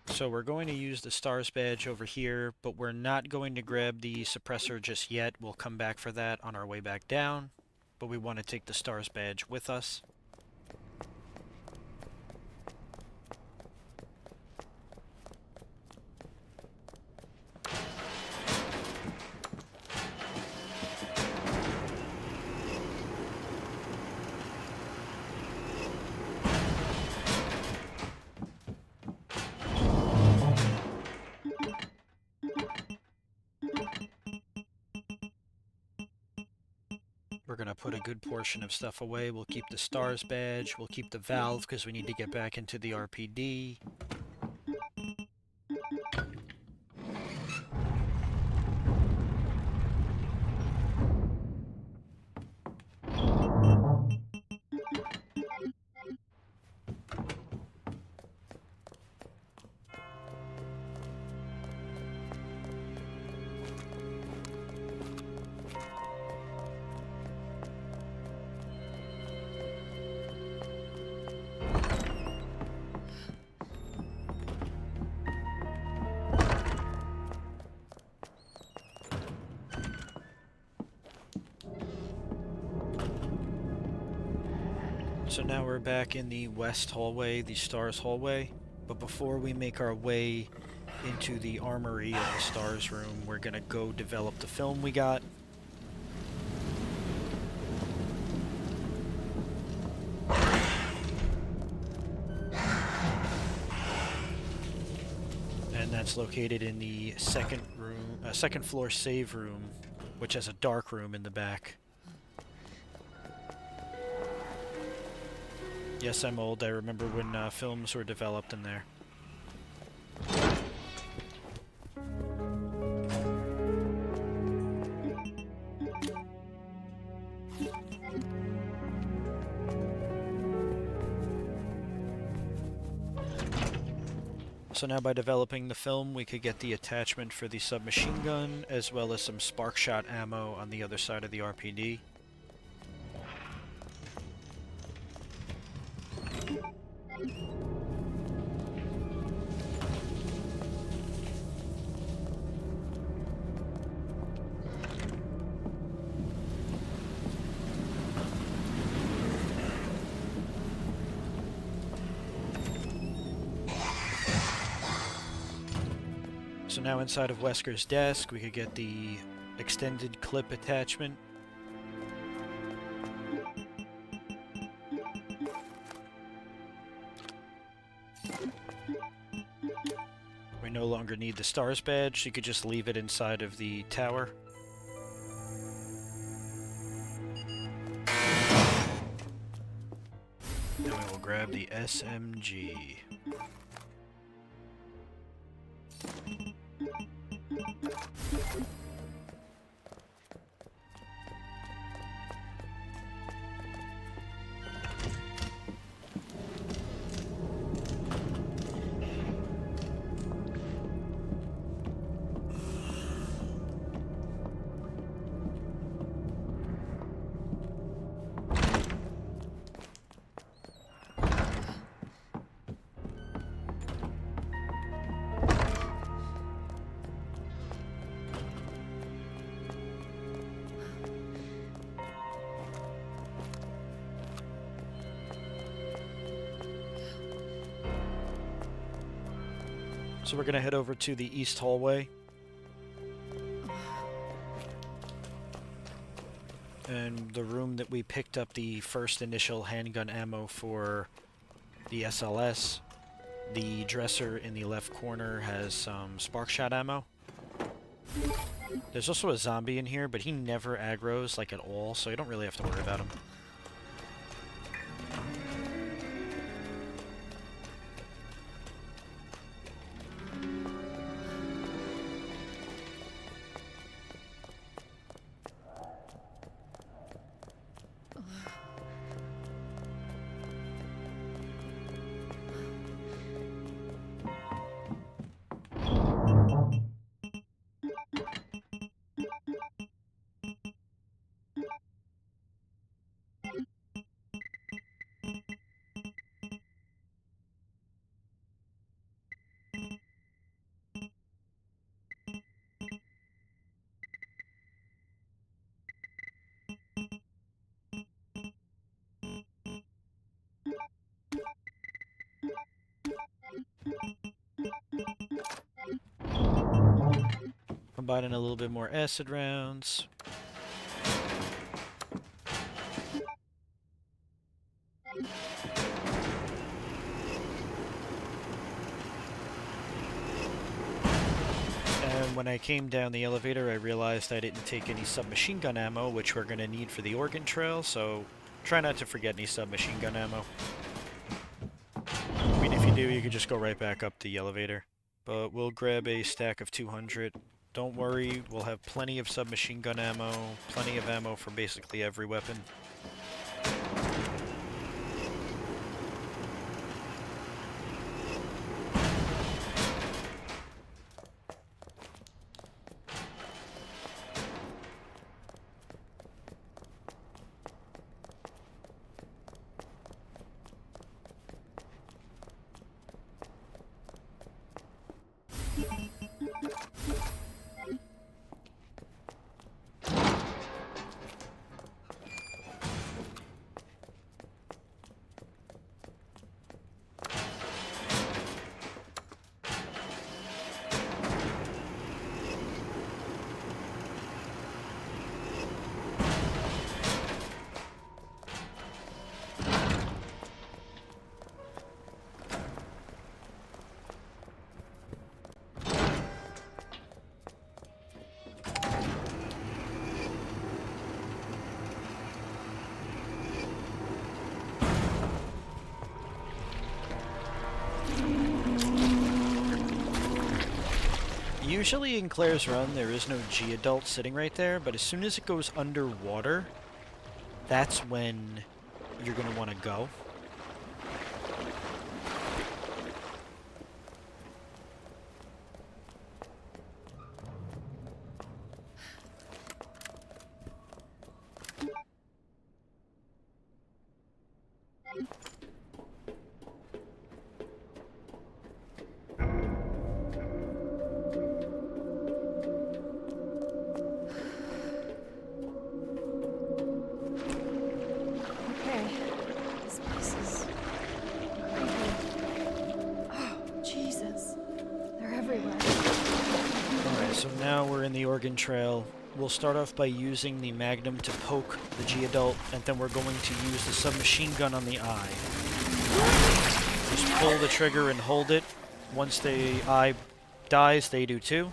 So we're going to use the STARS badge over here, but we're not going to grab the suppressor just yet. We'll come back for that on our way back down, but we want to take the STARS badge with us. We're going to put a good portion of stuff away. We'll keep the STARS badge. We'll keep the valve because we need to get back into the RPD. So now we're back in the west hallway, the stars hallway, but before we make our way into the armory of the stars room, we're gonna go develop the film we got. And that's located in the second floor save room, which has a dark room in the back. Yes, I'm old. I remember when films were developed in there. So now by developing the film, we could get the attachment for the submachine gun, as well as some spark shot ammo on the other side of the RPD. So now inside of Wesker's desk, we could get the extended clip attachment. We no longer need the stars badge, you could just leave it inside of the tower. Now we will grab the SMG. So we're going to head over to the east hallway. And the room that we picked up the first initial handgun ammo for the SLS, the dresser in the left corner has some spark shot ammo. There's also a zombie in here, but he never aggroes like at all, so you don't really have to worry about him. Combining a little bit more acid rounds. And when I came down the elevator, I realized I didn't take any submachine gun ammo, which we're going to need for the organ trail, so try not to forget any submachine gun ammo. I mean, if you do, you can just go right back up the elevator. But we'll grab a stack of 200. Don't worry, we'll have plenty of submachine gun ammo, plenty of ammo for basically every weapon. Usually in Claire's Run, there is no G-Adult sitting right there, but as soon as it goes underwater, that's when you're going to want to go. Okay. This place is creepy. Oh, Jesus. They're everywhere. Alright, so now we're in the organ trail. We'll start off by using the Magnum to poke the G-Adult, and then we're going to use the submachine gun on the eye. Just pull the trigger and hold it. Once the eye dies, they do too.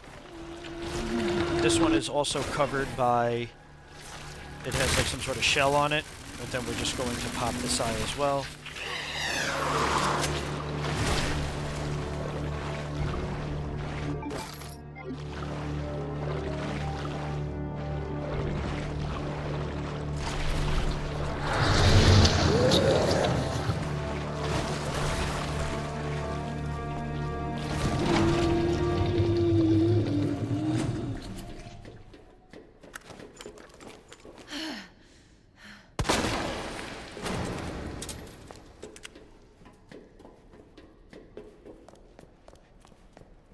This one is also covered by... It has like some sort of shell on it, but then we're just going to pop this eye as well.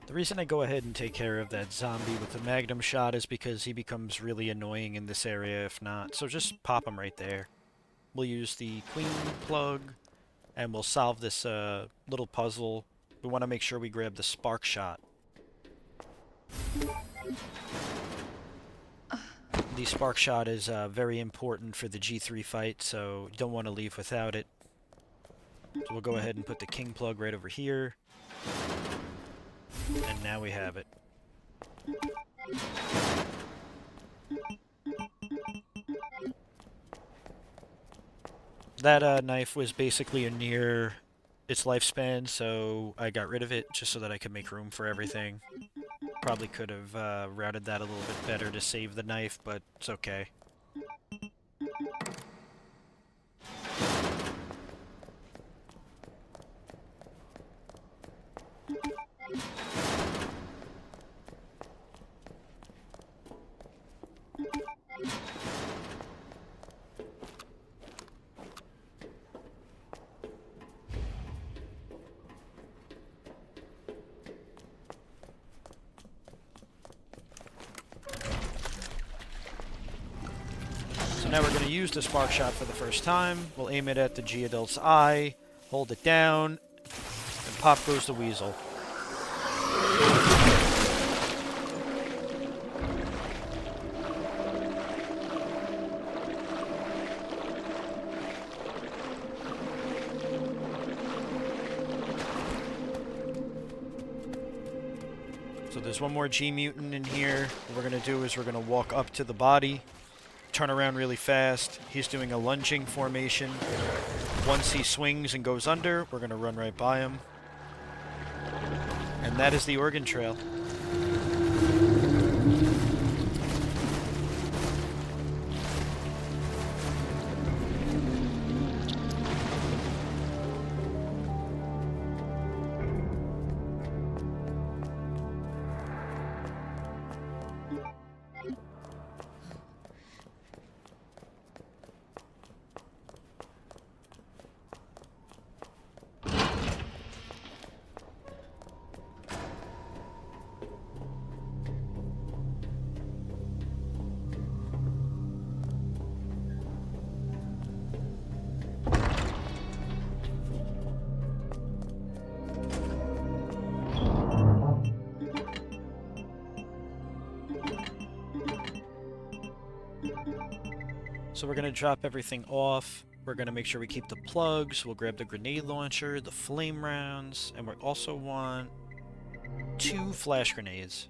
The reason I go ahead and take care of that zombie with the Magnum shot is because he becomes really annoying in this area if not. So just pop him right there. We'll use the queen plug and we'll solve this little puzzle. We want to make sure we grab the spark shot. The spark shot is very important for the G3 fight, so you don't want to leave without it. So we'll go ahead and put the king plug right over here. And now we have it. That knife was basically near its lifespan, so I got rid of it just so that I could make room for everything. Probably could have routed that a little bit better to save the knife, but it's okay. So now we're going to use the spark shot for the first time. We'll aim it at the G-Adult's eye, hold it down, and pop goes the weasel. So there's one more G-Mutant in here. What we're going to do is we're going to walk up to the body, turn around really fast. He's doing a lunging formation. Once he swings and goes under, we're going to run right by him. And that is the organ trail. So we're going to drop everything off. We're going to make sure we keep the plugs. We'll grab the grenade launcher, the flame rounds, and we also want 2 flash grenades.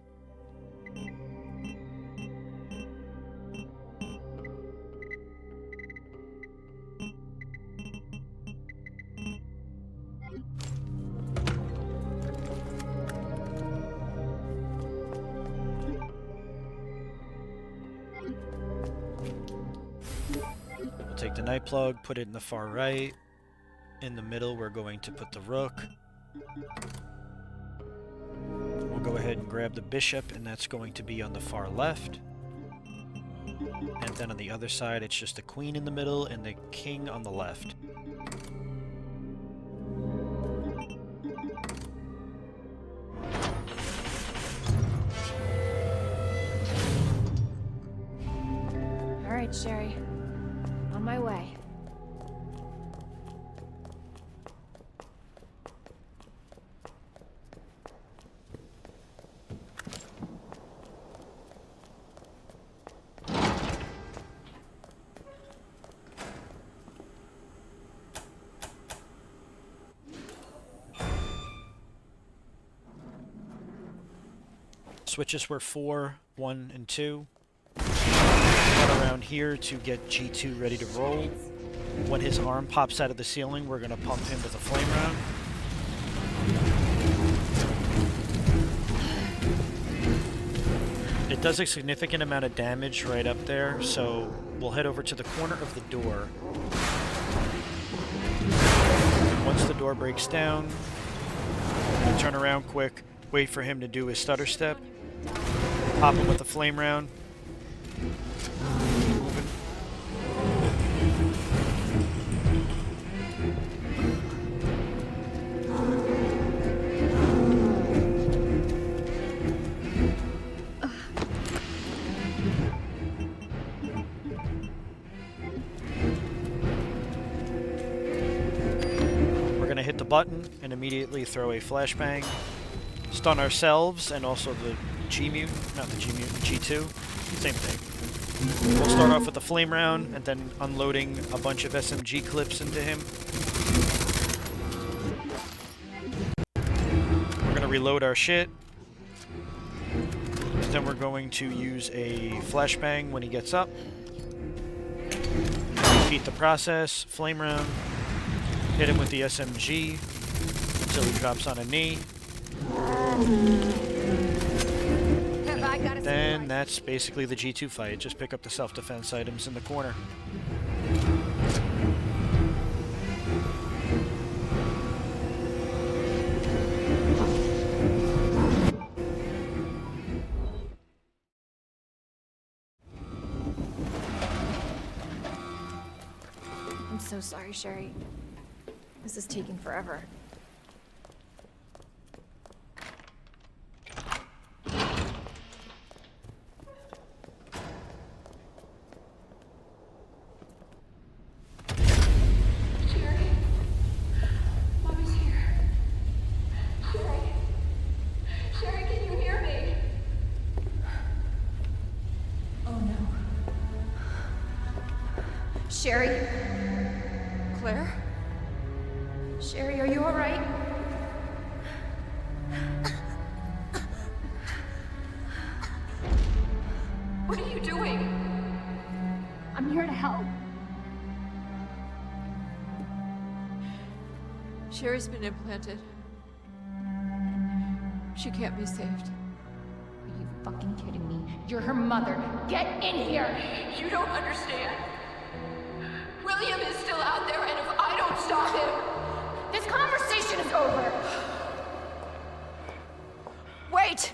We'll take the night plug, put it in the far right. In the middle, we're going to put the rook. We'll go ahead and grab the bishop, and that's going to be on the far left. And then on the other side, it's just the queen in the middle and the king on the left. All right, Sherry. On my way. Switches were 4, 1, and 2. Run around here to get G2 ready to roll. When his arm pops out of the ceiling, we're going to pump him with a flame round. It does a significant amount of damage right up there, so we'll head over to the corner of the door. Once the door breaks down, we'll turn around quick, wait for him to do his stutter step, pop him with a flame round. Keep moving. We're going to hit the button and immediately throw a flashbang. Stun ourselves and also the G-Mutant, not the G-Mutant, G2. Same thing. We'll start off with a flame round and then unloading a bunch of SMG clips into him. We're going to reload our shit. Then we're going to use a flashbang when he gets up. Repeat the process, flame round. Hit him with the SMG until he drops on a knee. Then that's basically the G2 fight. Just pick up the self-defense items in the corner. I'm so sorry, Sherry. This is taking forever. Sherry? Claire? Sherry, are you alright? What are you doing? I'm here to help. Sherry's been implanted. She can't be saved. Are you fucking kidding me? You're her mother. Get in here! You don't understand. William is still out there, and if I don't stop him... This conversation is over! Wait!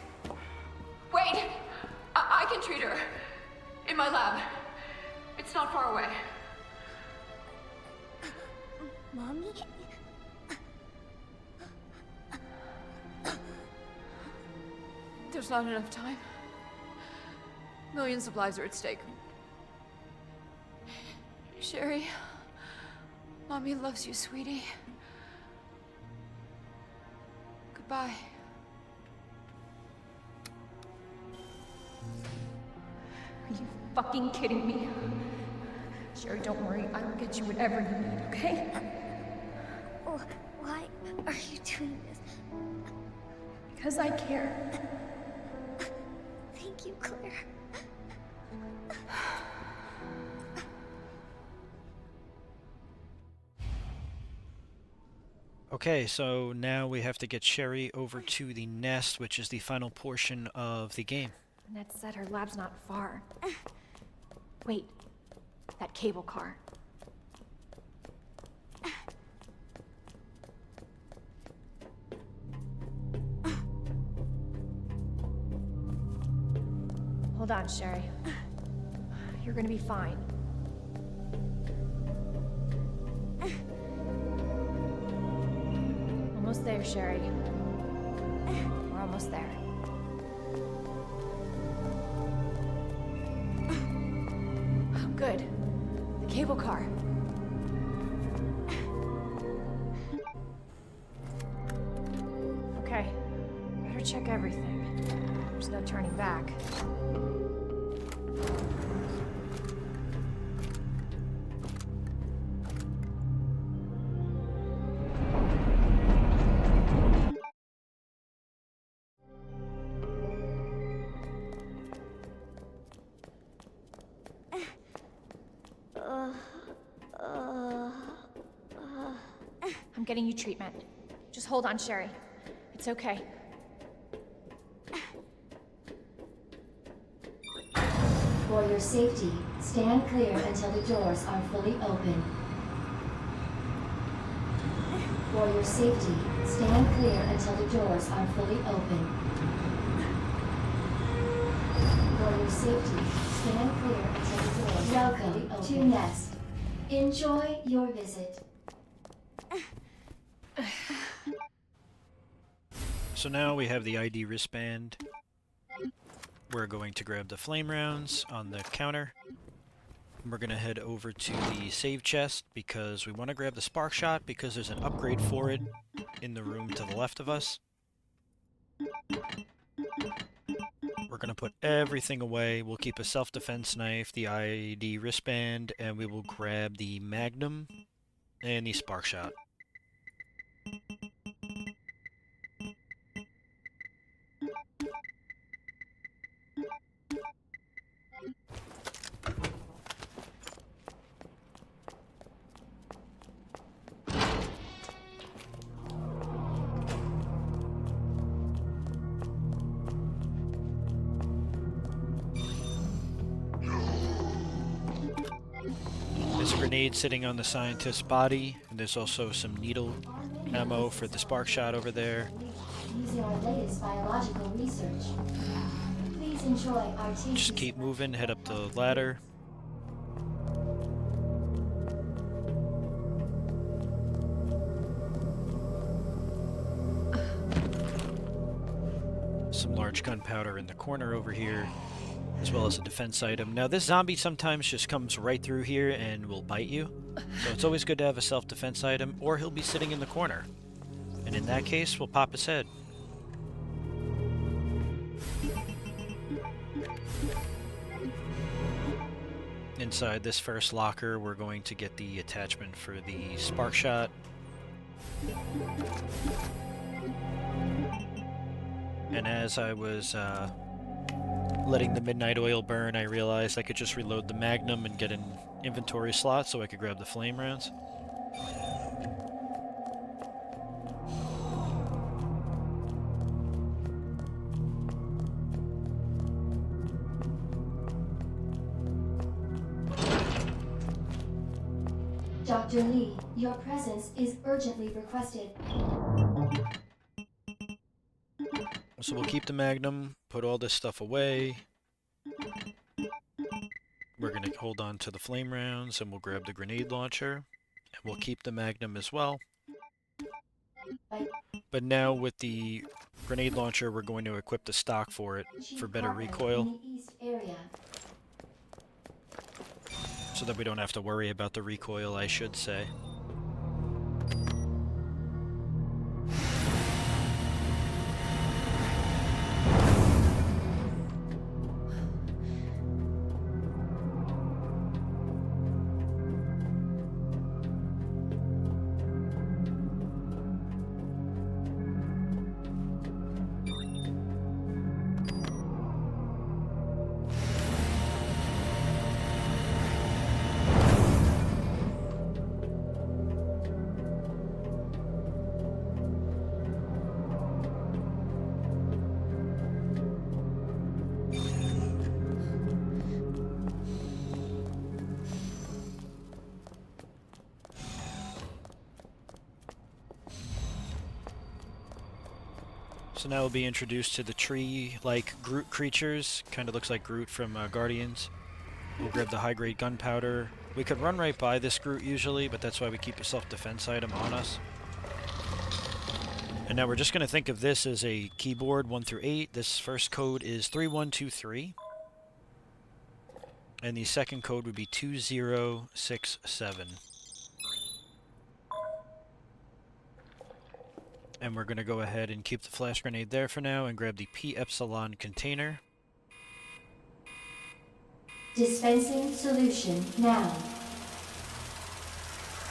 Wait! I can treat her. In my lab. It's not far away. Mommy? There's not enough time. Millions of lives are at stake. Sherry, Mommy loves you, sweetie. Goodbye. Are you fucking kidding me? Sherry, don't worry. I will get you whatever you need, okay? Why are you doing this? Because I care. Thank you, Claire. Okay, so now we have to get Sherry over to the nest, which is the final portion of the game. Annette said her lab's not far. Wait, that cable car. Hold on, Sherry. You're gonna be fine. Almost there, Sherry. We're almost there. Good. The cable car. Okay. Better check everything. There's no turning back. I'm getting you treatment. Just hold on, Sherry. It's okay. For your safety, stand clear until the doors are fully open. For your safety, stand clear until the doors are fully open. For your safety, stand clear until the doors are fully open. Welcome to Nest. Enjoy your visit. So now we have the ID wristband. We're going to grab the flame rounds on the counter. We're going to head over to the save chest because we want to grab the spark shot because there's an upgrade for it in the room to the left of us. We're going to put everything away. We'll keep a self-defense knife, the ID wristband, and we will grab the magnum and the spark shot. There's a grenade sitting on the scientist's body, and there's also some needle ammo for the spark shot over there. Using our latest biological research. Please enjoy our tasty. Just keep moving, head up the ladder. Some large gunpowder in the corner over here, as well as a defense item. Now this zombie sometimes just comes right through here and will bite you, so it's always good to have a self-defense item, or he'll be sitting in the corner. And in that case, we'll pop his head. Inside this first locker, we're going to get the attachment for the spark shot. And as I was letting the midnight oil burn, I realized I could just reload the magnum and get an inventory slot so I could grab the flame rounds. Dr. Lee, your presence is urgently requested. So we'll keep the magnum, put all this stuff away. We're going to hold on to the flame rounds, and we'll grab the grenade launcher. And we'll keep the magnum as well. But now with the grenade launcher, we're going to equip the stock for it for better recoil. So that we don't have to worry about the recoil, I should say. So now we'll be introduced to the tree-like Groot creatures. Kind of looks like Groot from Guardians. We'll grab the high-grade gunpowder. We could run right by this Groot usually, but that's why we keep a self-defense item on us. And now we're just going to think of this as a keyboard 1 through 8. This first code is 3123. And the second code would be 2067. And we're going to go ahead and keep the flash grenade there for now and grab the P Epsilon container. Dispensing solution now.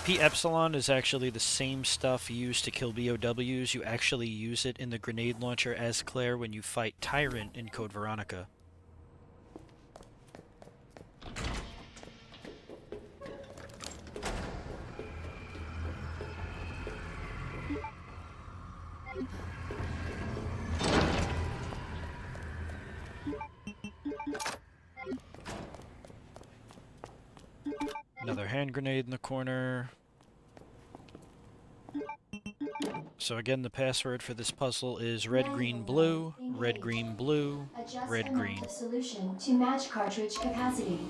P Epsilon is actually the same stuff used to kill BOWs. You actually use it in the grenade launcher as Claire when you fight Tyrant in Code Veronica. Another hand grenade in the corner. So again, the password for this puzzle is red, green, blue, red, green, blue, red, green. Solution to match cartridge capacity.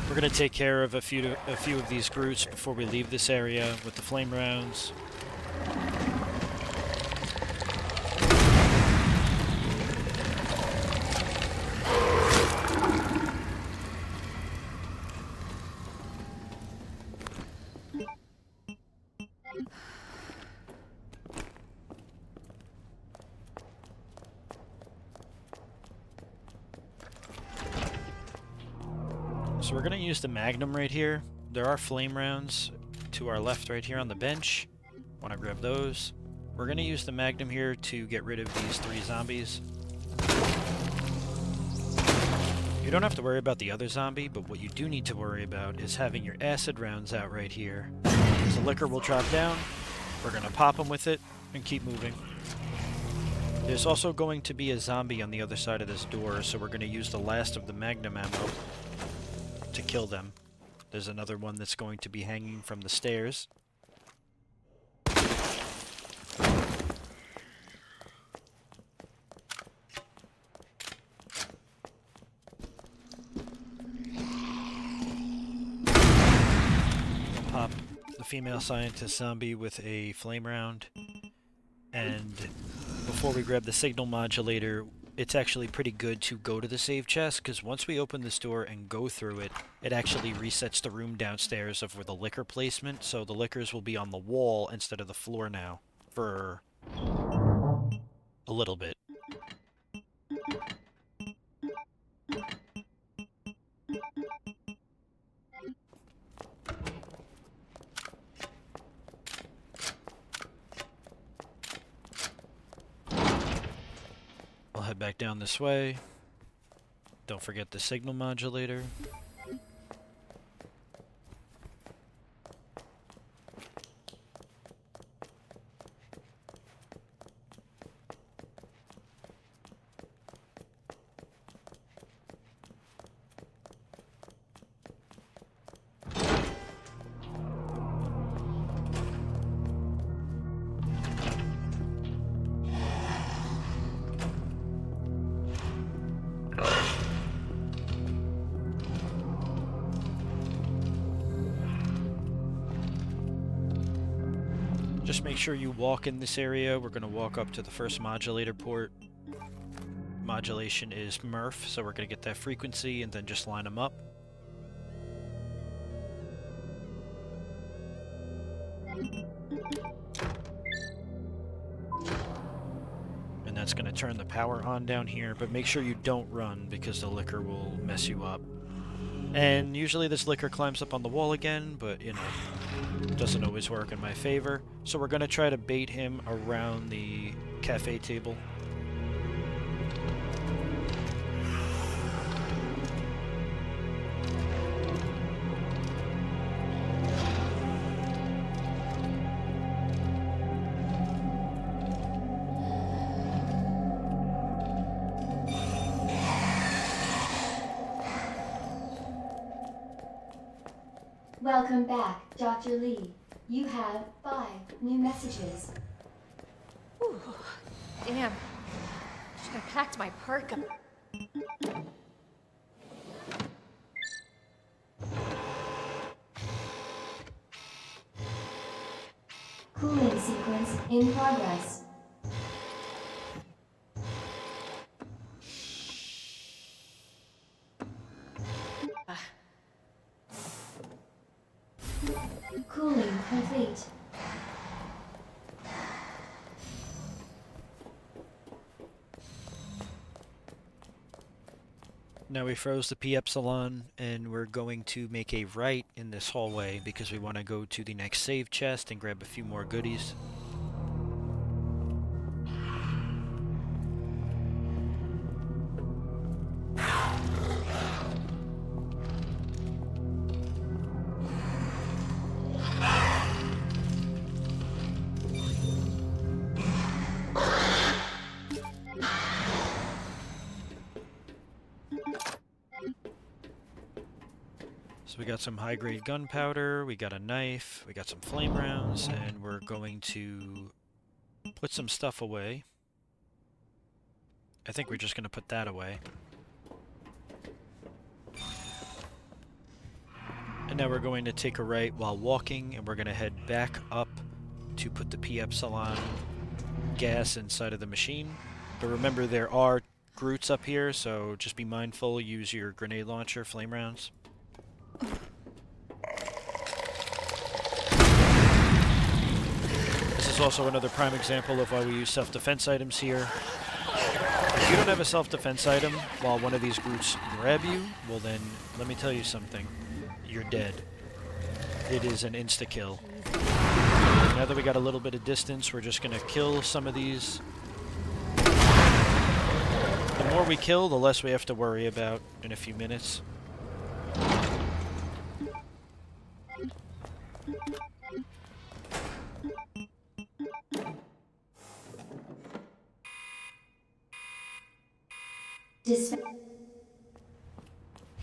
We're going to take care of a few of these Groots before we leave this area with the flame rounds. So we're going to use the Magnum right here. There are flame rounds to our left right here on the bench. Want to grab those. We're going to use the Magnum here to get rid of these 3 zombies. You don't have to worry about the other zombie, but what you do need to worry about is having your acid rounds out right here. Because the liquor will drop down. We're going to pop them with it and keep moving. There's also going to be a zombie on the other side of this door, so we're going to use the last of the Magnum ammo to kill them. There's another one that's going to be hanging from the stairs. We'll pop the female scientist zombie with a flame round. And before we grab the signal modulator, it's actually pretty good to go to the save chest, because once we open this door and go through it, it actually resets the room downstairs of where the liquor placement, so the liquors will be on the wall instead of the floor now, for a little bit. I'll head back down this way. Don't forget the signal modulator. Just make sure you walk in this area. We're going to walk up to the first modulator port. Modulation is Murph, so we're going to get that frequency and then just line them up. And that's going to turn the power on down here, but make sure you don't run because the liquor will mess you up. And usually this liquor climbs up on the wall again, but, you know, doesn't always work in my favor. So we're going to try to bait him around the cafe table. Welcome back, Dr. Lee. You have 5 new messages. Whew. Damn. Should have packed my perk up. Cooling sequence in progress. Cooling complete. Now we froze the P Epsilon, and we're going to make a right in this hallway because we want to go to the next save chest and grab a few more goodies. So we got some high-grade gunpowder, we got a knife, we got some flame rounds, and we're going to put some stuff away. I think we're just going to put that away. And now we're going to take a right while walking, and we're going to head back up to put the P Epsilon gas inside of the machine. But remember, there are Groots up here, so just be mindful, use your grenade launcher, flame rounds. This is also another prime example of why we use self-defense items here. If you don't have a self-defense item while one of these Groots grab you, well then, let me tell you something. You're dead. It is an insta-kill. Now that we got a little bit of distance, we're just gonna kill some of these. The more we kill, the less we have to worry about in a few minutes.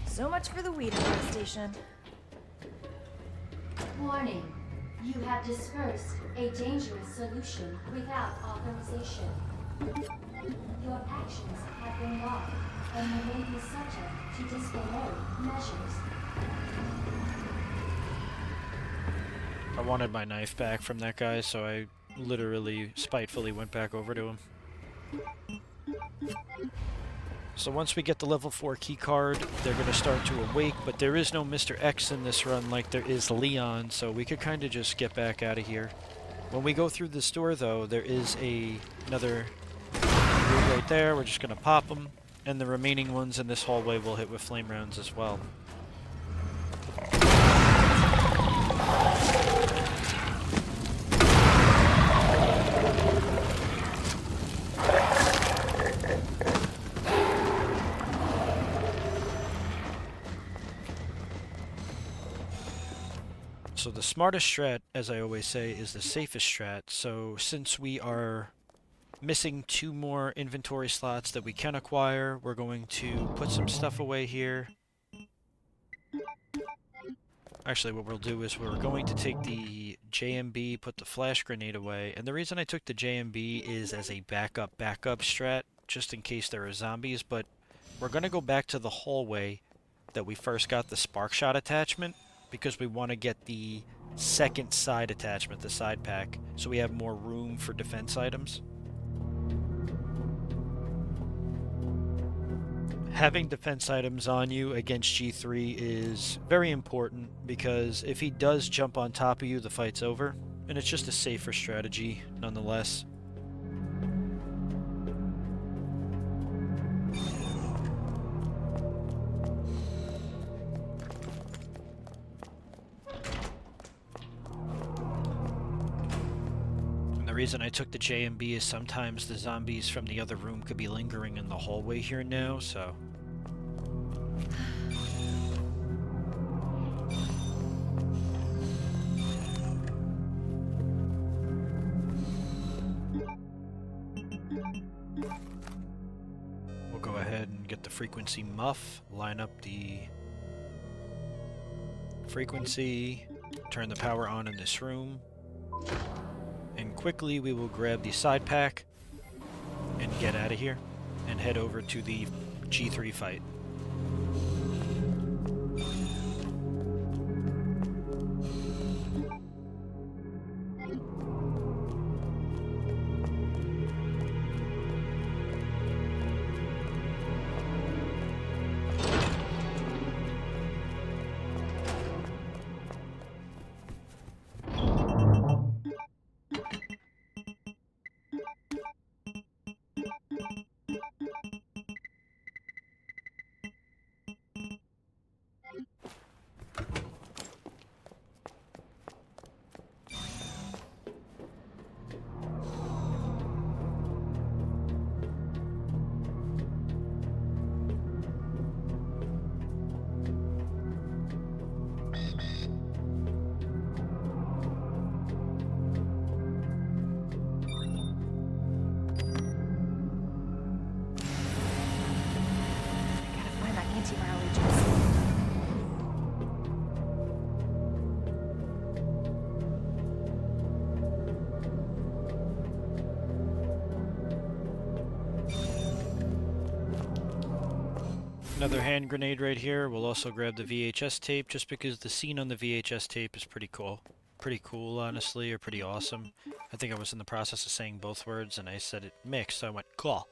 So much for the weed infestation. Warning. You have dispersed a dangerous solution without authorization. Your actions have been logged and you may be subject to disciplinary measures. I wanted my knife back from that guy, so I literally spitefully went back over to him. So once we get the level 4 key card, they're going to start to awake, but there is no Mr. X in this run like there is Leon, so we could kind of just get back out of here. When we go through this door, though, there is another room right there. We're just going to pop them, and the remaining ones in this hallway will hit with flame rounds as well. So the smartest strat, as I always say, is the safest strat. So since we are missing 2 more inventory slots that we can acquire, we're going to put some stuff away here. Actually, what we'll do is we're going to take the JMB, put the flash grenade away. And the reason I took the JMB is as a backup strat, just in case there are zombies. But we're going to go back to the hallway that we first got the spark shot attachment, because we want to get the second side attachment, the side pack, so we have more room for defense items. Having defense items on you against G3 is very important, because if he does jump on top of you, the fight's over, and it's just a safer strategy nonetheless. the reason I took the JMB is sometimes the zombies from the other room could be lingering in the hallway here now, so... We'll go ahead and get the frequency muff, line up the frequency, turn the power on in this room, and quickly we will grab the side pack and get out of here and head over to the G3 fight. Another hand grenade right here. We'll also grab the VHS tape just because the scene on the VHS tape is pretty cool. Pretty cool, honestly, or pretty awesome. I think I was in the process of saying both words and I said it mixed, so I went, cool.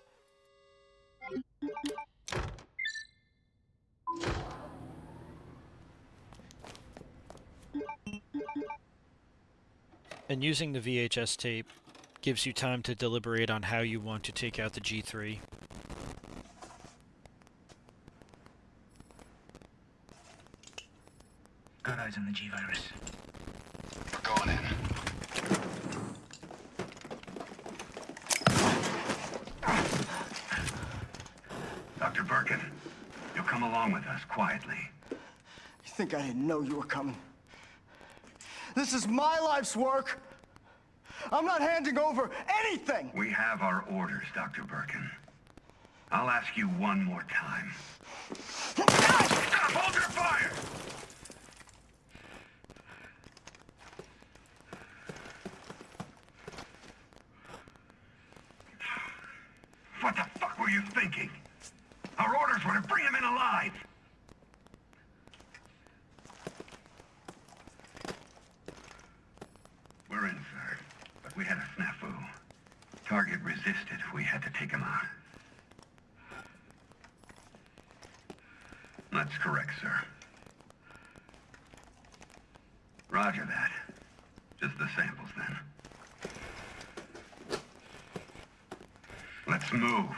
And using the VHS tape gives you time to deliberate on how you want to take out the G3. Got eyes on the G-Virus. We're going in. Dr. Birkin, you'll come along with us quietly. You think I didn't know you were coming? This is my life's work. I'm not handing over anything. We have our orders, Dr. Birkin. I'll ask you one more time. Stop! Hold your fire! What the fuck were you thinking? Our orders were to bring him in alive. We're in, sir. But we had a snafu. Target resisted. We had to take him out. That's correct, sir. Roger that. Just the samples, then. Let's move.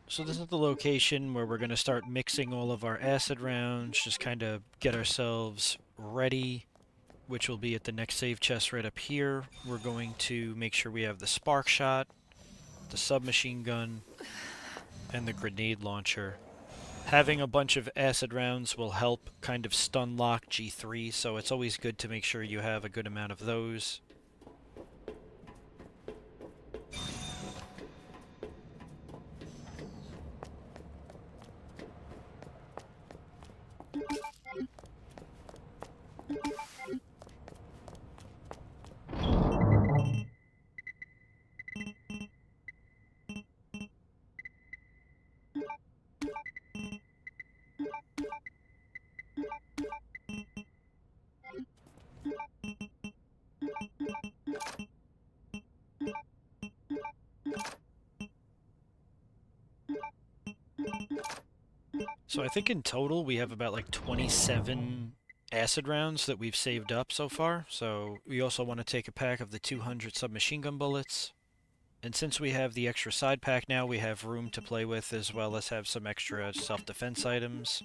So this is the location where we're going to start mixing all of our acid rounds, just kind of get ourselves ready, which will be at the next save chest right up here. We're going to make sure we have the spark shot, the submachine gun, and the grenade launcher. Having a bunch of acid rounds will help kind of stun lock G3, so it's always good to make sure you have a good amount of those. So I think in total we have about like 27 acid rounds that we've saved up so far. So we also want to take a pack of the 200 submachine gun bullets. And since we have the extra side pack now, we have room to play with as well as have some extra self-defense items.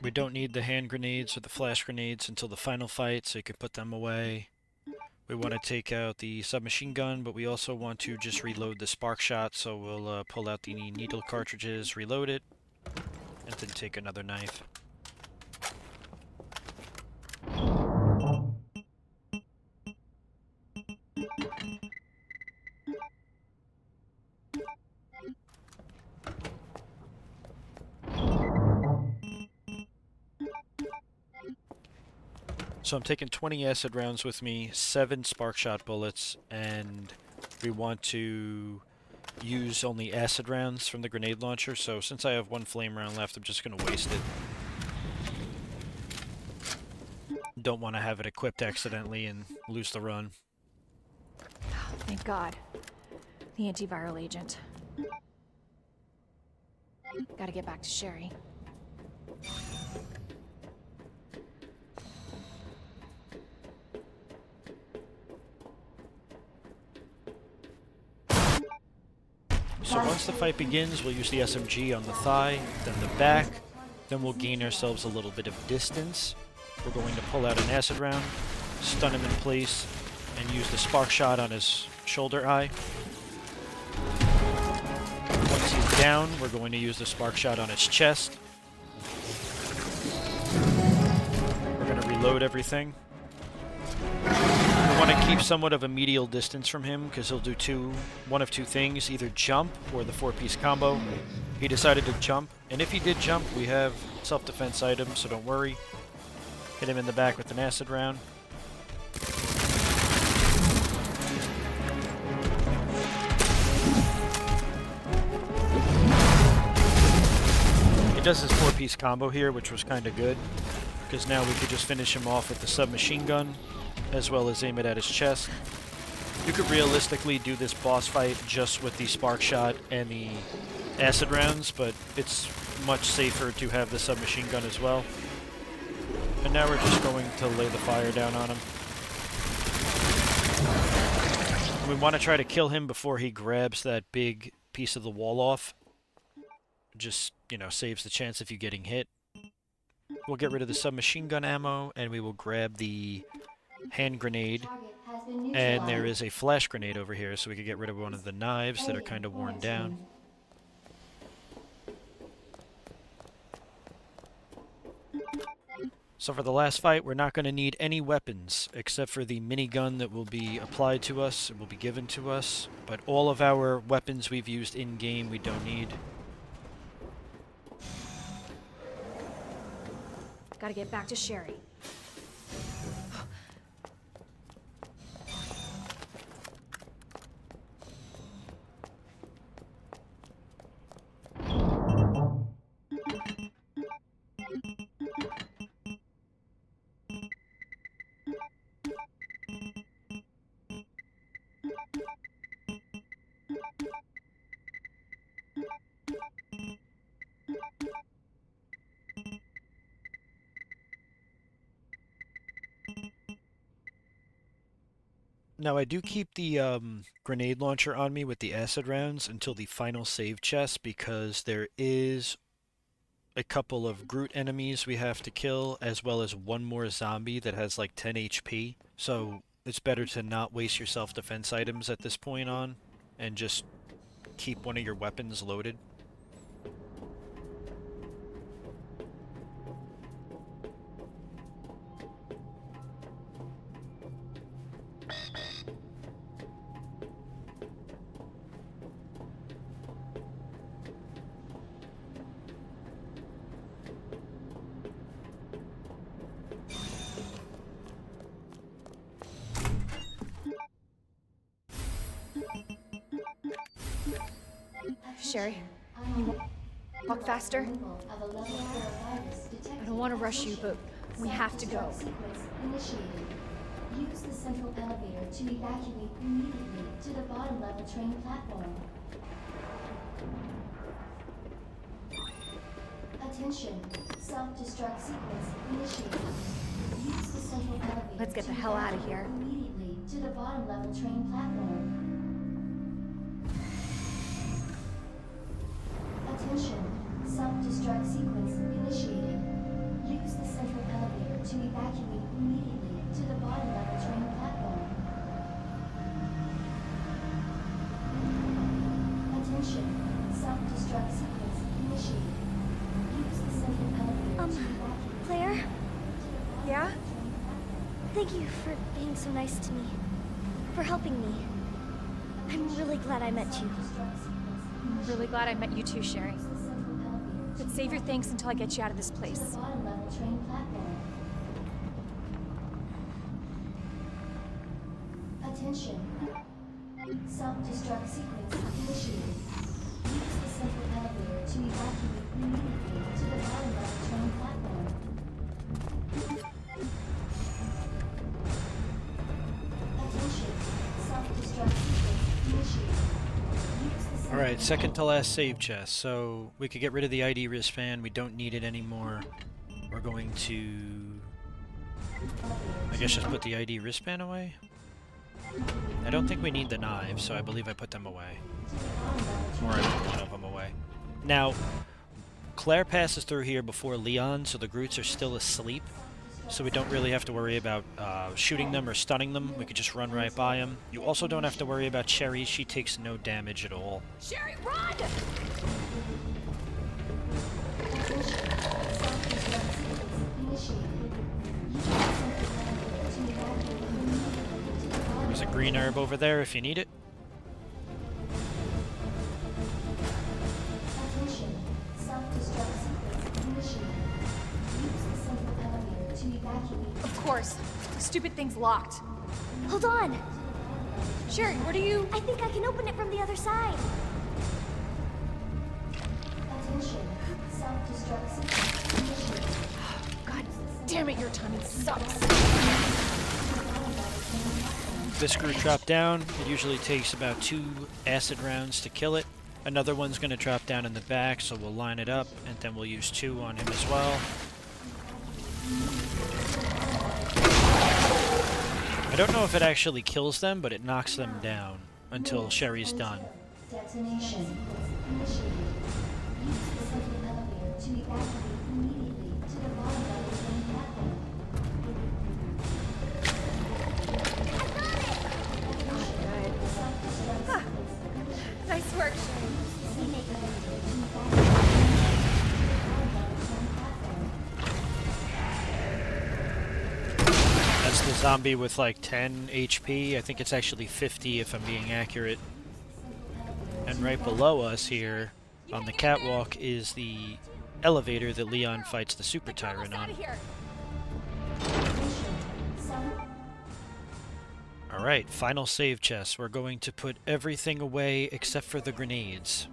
We don't need the hand grenades or the flash grenades until the final fight, so you can put them away. We want to take out the submachine gun, but we also want to just reload the spark shot, so we'll pull out the needle cartridges, reload it, and then take another knife. So I'm taking 20 acid rounds with me, 7 spark shot bullets, and we want to use only acid rounds from the grenade launcher. So since I have 1 flame round left, I'm just going to waste it. Don't want to have it equipped accidentally and lose the run. Oh, thank God. The antiviral agent. Gotta get back to Sherry. So once the fight begins, we'll use the SMG on the thigh, then the back, then we'll gain ourselves a little bit of distance. We're going to pull out an acid round, stun him in place, and use the spark shot on his shoulder eye. Once he's down, we're going to use the spark shot on his chest. We're going to reload everything. We want to keep somewhat of a medial distance from him because he'll do one of two things, either jump or the 4-piece combo. He decided to jump, and if he did jump, we have self-defense items, so don't worry. Hit him in the back with an acid round. He does his 4-piece combo here, which was kind of good, because now we could just finish him off with the submachine gun, as well as aim it at his chest. You could realistically do this boss fight just with the spark shot and the acid rounds, but it's much safer to have the submachine gun as well. And now we're just going to lay the fire down on him. We want to try to kill him before he grabs that big piece of the wall off. Just, you know, saves the chance of you getting hit. We'll get rid of the submachine gun ammo, and we will grab the hand grenade, and there is a flash grenade over here, so we could get rid of one of the knives that are kind of worn down. So for the last fight, we're not going to need any weapons except for the minigun that will be applied to us, it will be given to us, but all of our weapons we've used in-game we don't need. Gotta get back to Sherry. Now I do keep the grenade launcher on me with the acid rounds until the final save chest because there is a couple of Groot enemies we have to kill as well as one more zombie that has like 10 HP. So it's better to not waste your self-defense items at this point on and just keep one of your weapons loaded. Sherry, you walk faster? I don't want to rush you, but we have to go. Use the central elevator to evacuate immediately to the bottom level train platform. Attention, self-destruct sequence initiated. Use the central elevator. Let's get to the hell out of evacuate here. Immediately to the bottom level train platform. Attention, self-destruct sequence initiated. Use the central elevator to evacuate immediately to the bottom level train platform. Attention, self-destruct sequence initiated. Use the central elevator to evacuate. Claire? Yeah? Thank you for being so nice to me. For helping me. I'm really glad I met you. I'm really glad I met you too, Sherry. But save your thanks until I get you out of this place. Bottom level train platform. Attention. Self-destruct sequence initiated. Use the central elevator to evacuate immediately to the bottom level train platform. Attention. Self-destruct sequence initiated. Use the central Alright, second to last save chest. So we could get rid of the ID wristband. We don't need it anymore. We're going to, I guess, just put the ID wristband away. I don't think we need the knives, so I believe I put them away. Or I put one of them away. Now, Claire passes through here before Leon, so the Groots are still asleep. So we don't really have to worry about shooting them or stunning them. We could just run right by them. You also don't have to worry about Sherry. She takes no damage at all. Sherry, run! There's a green herb over there if you need it. Attention. Self-destruct sequence initiated. Use the central elevator to evacuate. Of course. The stupid thing's locked. Hold on! Sherry, what are you... I think I can open it from the other side. Attention. Self-destruct sequence initiated. God damn it, your timing sucks. This Groot dropped down. It usually takes about 2 acid rounds to kill it. Another one's going to drop down in the back, so we'll line it up, and then we'll use 2 on him as well. I don't know if it actually kills them, but it knocks them down until Sherry's done. Detonation initiated. Use the central elevator to evacuate immediately to the bottom level train platform. Nice work, Sherry. That's the zombie with like 10 HP. I think it's actually 50 if I'm being accurate. And right below us here on the catwalk is the elevator that Leon fights the Super Tyrant on. Alright, final save chest. We're going to put everything away except for the grenades.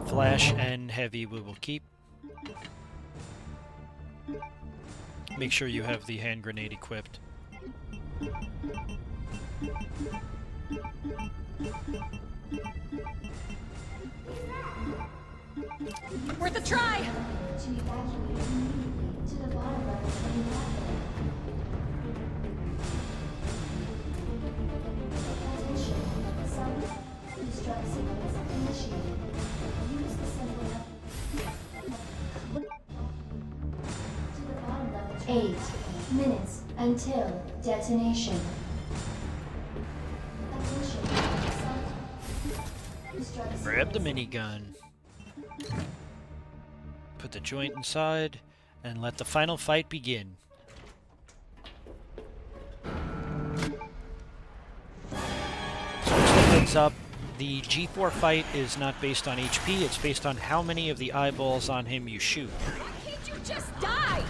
Flash and heavy we will keep. Make sure you have the hand grenade equipped. Worth a try! To evacuate immediately to the bottom level train platform. Attention. Self-destruct sequence initiated. Use the central to the bottom level train. 8 minutes until detonation. Attention. Self-destruct Grab the sequence. minigun. Put the joint inside and let the final fight begin. So just a heads up, the G4 fight is not based on HP, it's based on how many of the eyeballs on him you shoot. Why can't you just die?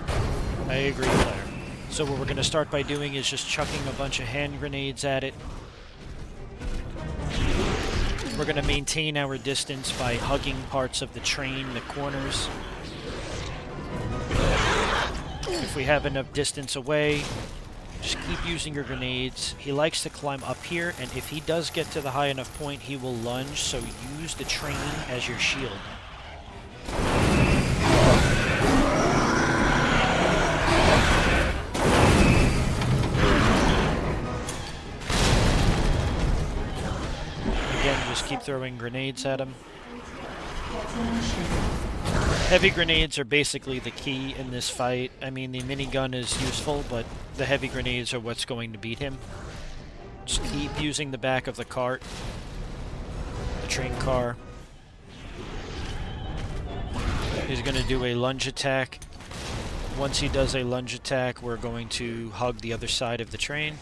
I agree, Claire. So what we're going to start by doing is just chucking a bunch of hand grenades at it. We're going to maintain our distance by hugging parts of the train, the corners. If we have enough distance away, Just keep using your grenades. He likes to climb up here, and if he does get to the high enough point, he will lunge, so use the train as your shield. Again, just keep throwing grenades at him. Heavy grenades are basically the key in this fight. I mean, the minigun is useful, but the heavy grenades are what's going to beat him. Just keep using the back of the cart, the train car. He's going to do a lunge attack. Once he does a lunge attack, we're going to hug the other side of the train.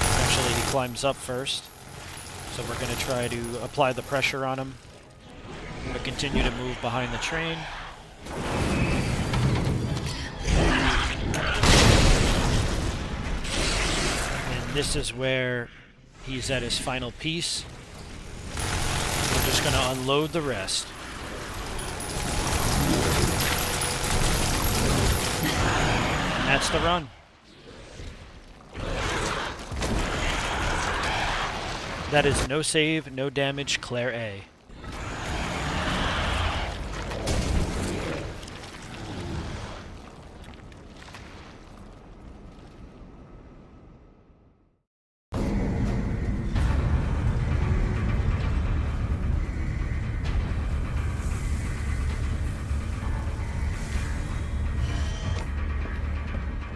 Actually, he climbs up first. So we're going to try to apply the pressure on him. I'm going to continue to move behind the train. And this is where he's at his final piece. We're just going to unload the rest. And that's the run. That is no save, no damage, Claire A.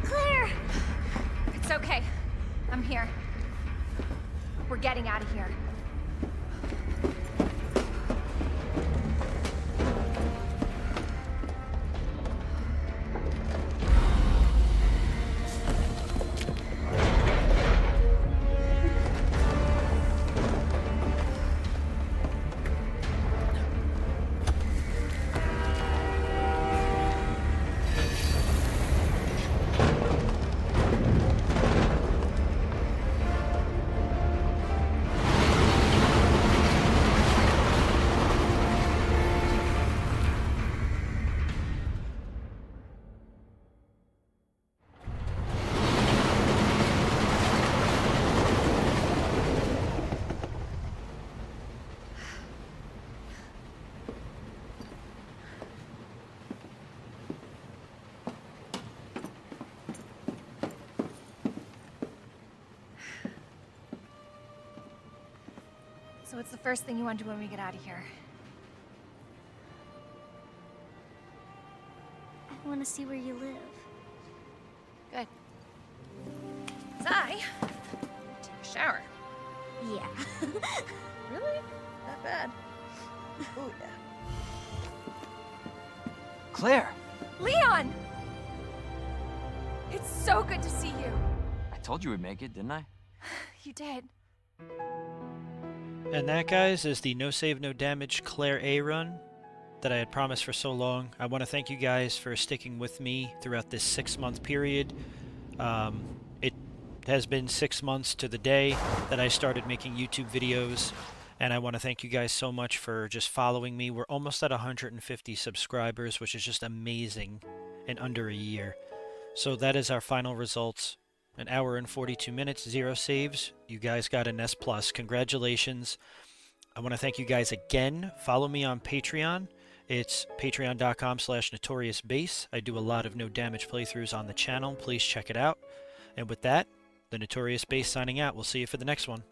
Claire! It's okay. I'm here. We're getting out of here. So what's the first thing you want to do when we get out of here? I want to see where you live. Good. 'Cause I take a shower. Yeah. Really? That bad? Oh yeah. Claire! Leon! It's so good to see you. I told you we'd make it, didn't I? You did. And that, guys, is the no save, no damage Claire A run that I had promised for so long. I want to thank you guys for sticking with me throughout this 6-month period. It has been 6 months to the day that I started making YouTube videos, and I want to thank you guys so much for just following me. We're almost at 150 subscribers, which is just amazing in under a year. So that is our final results. 1 hour and 42 minutes, 0 saves. You guys got an S+. Congratulations. I want to thank you guys again. Follow me on Patreon. It's patreon.com/notoriousbase. I do a lot of no damage playthroughs on the channel. Please check it out. And with that, the Notorious Base signing out. We'll see you for the next one.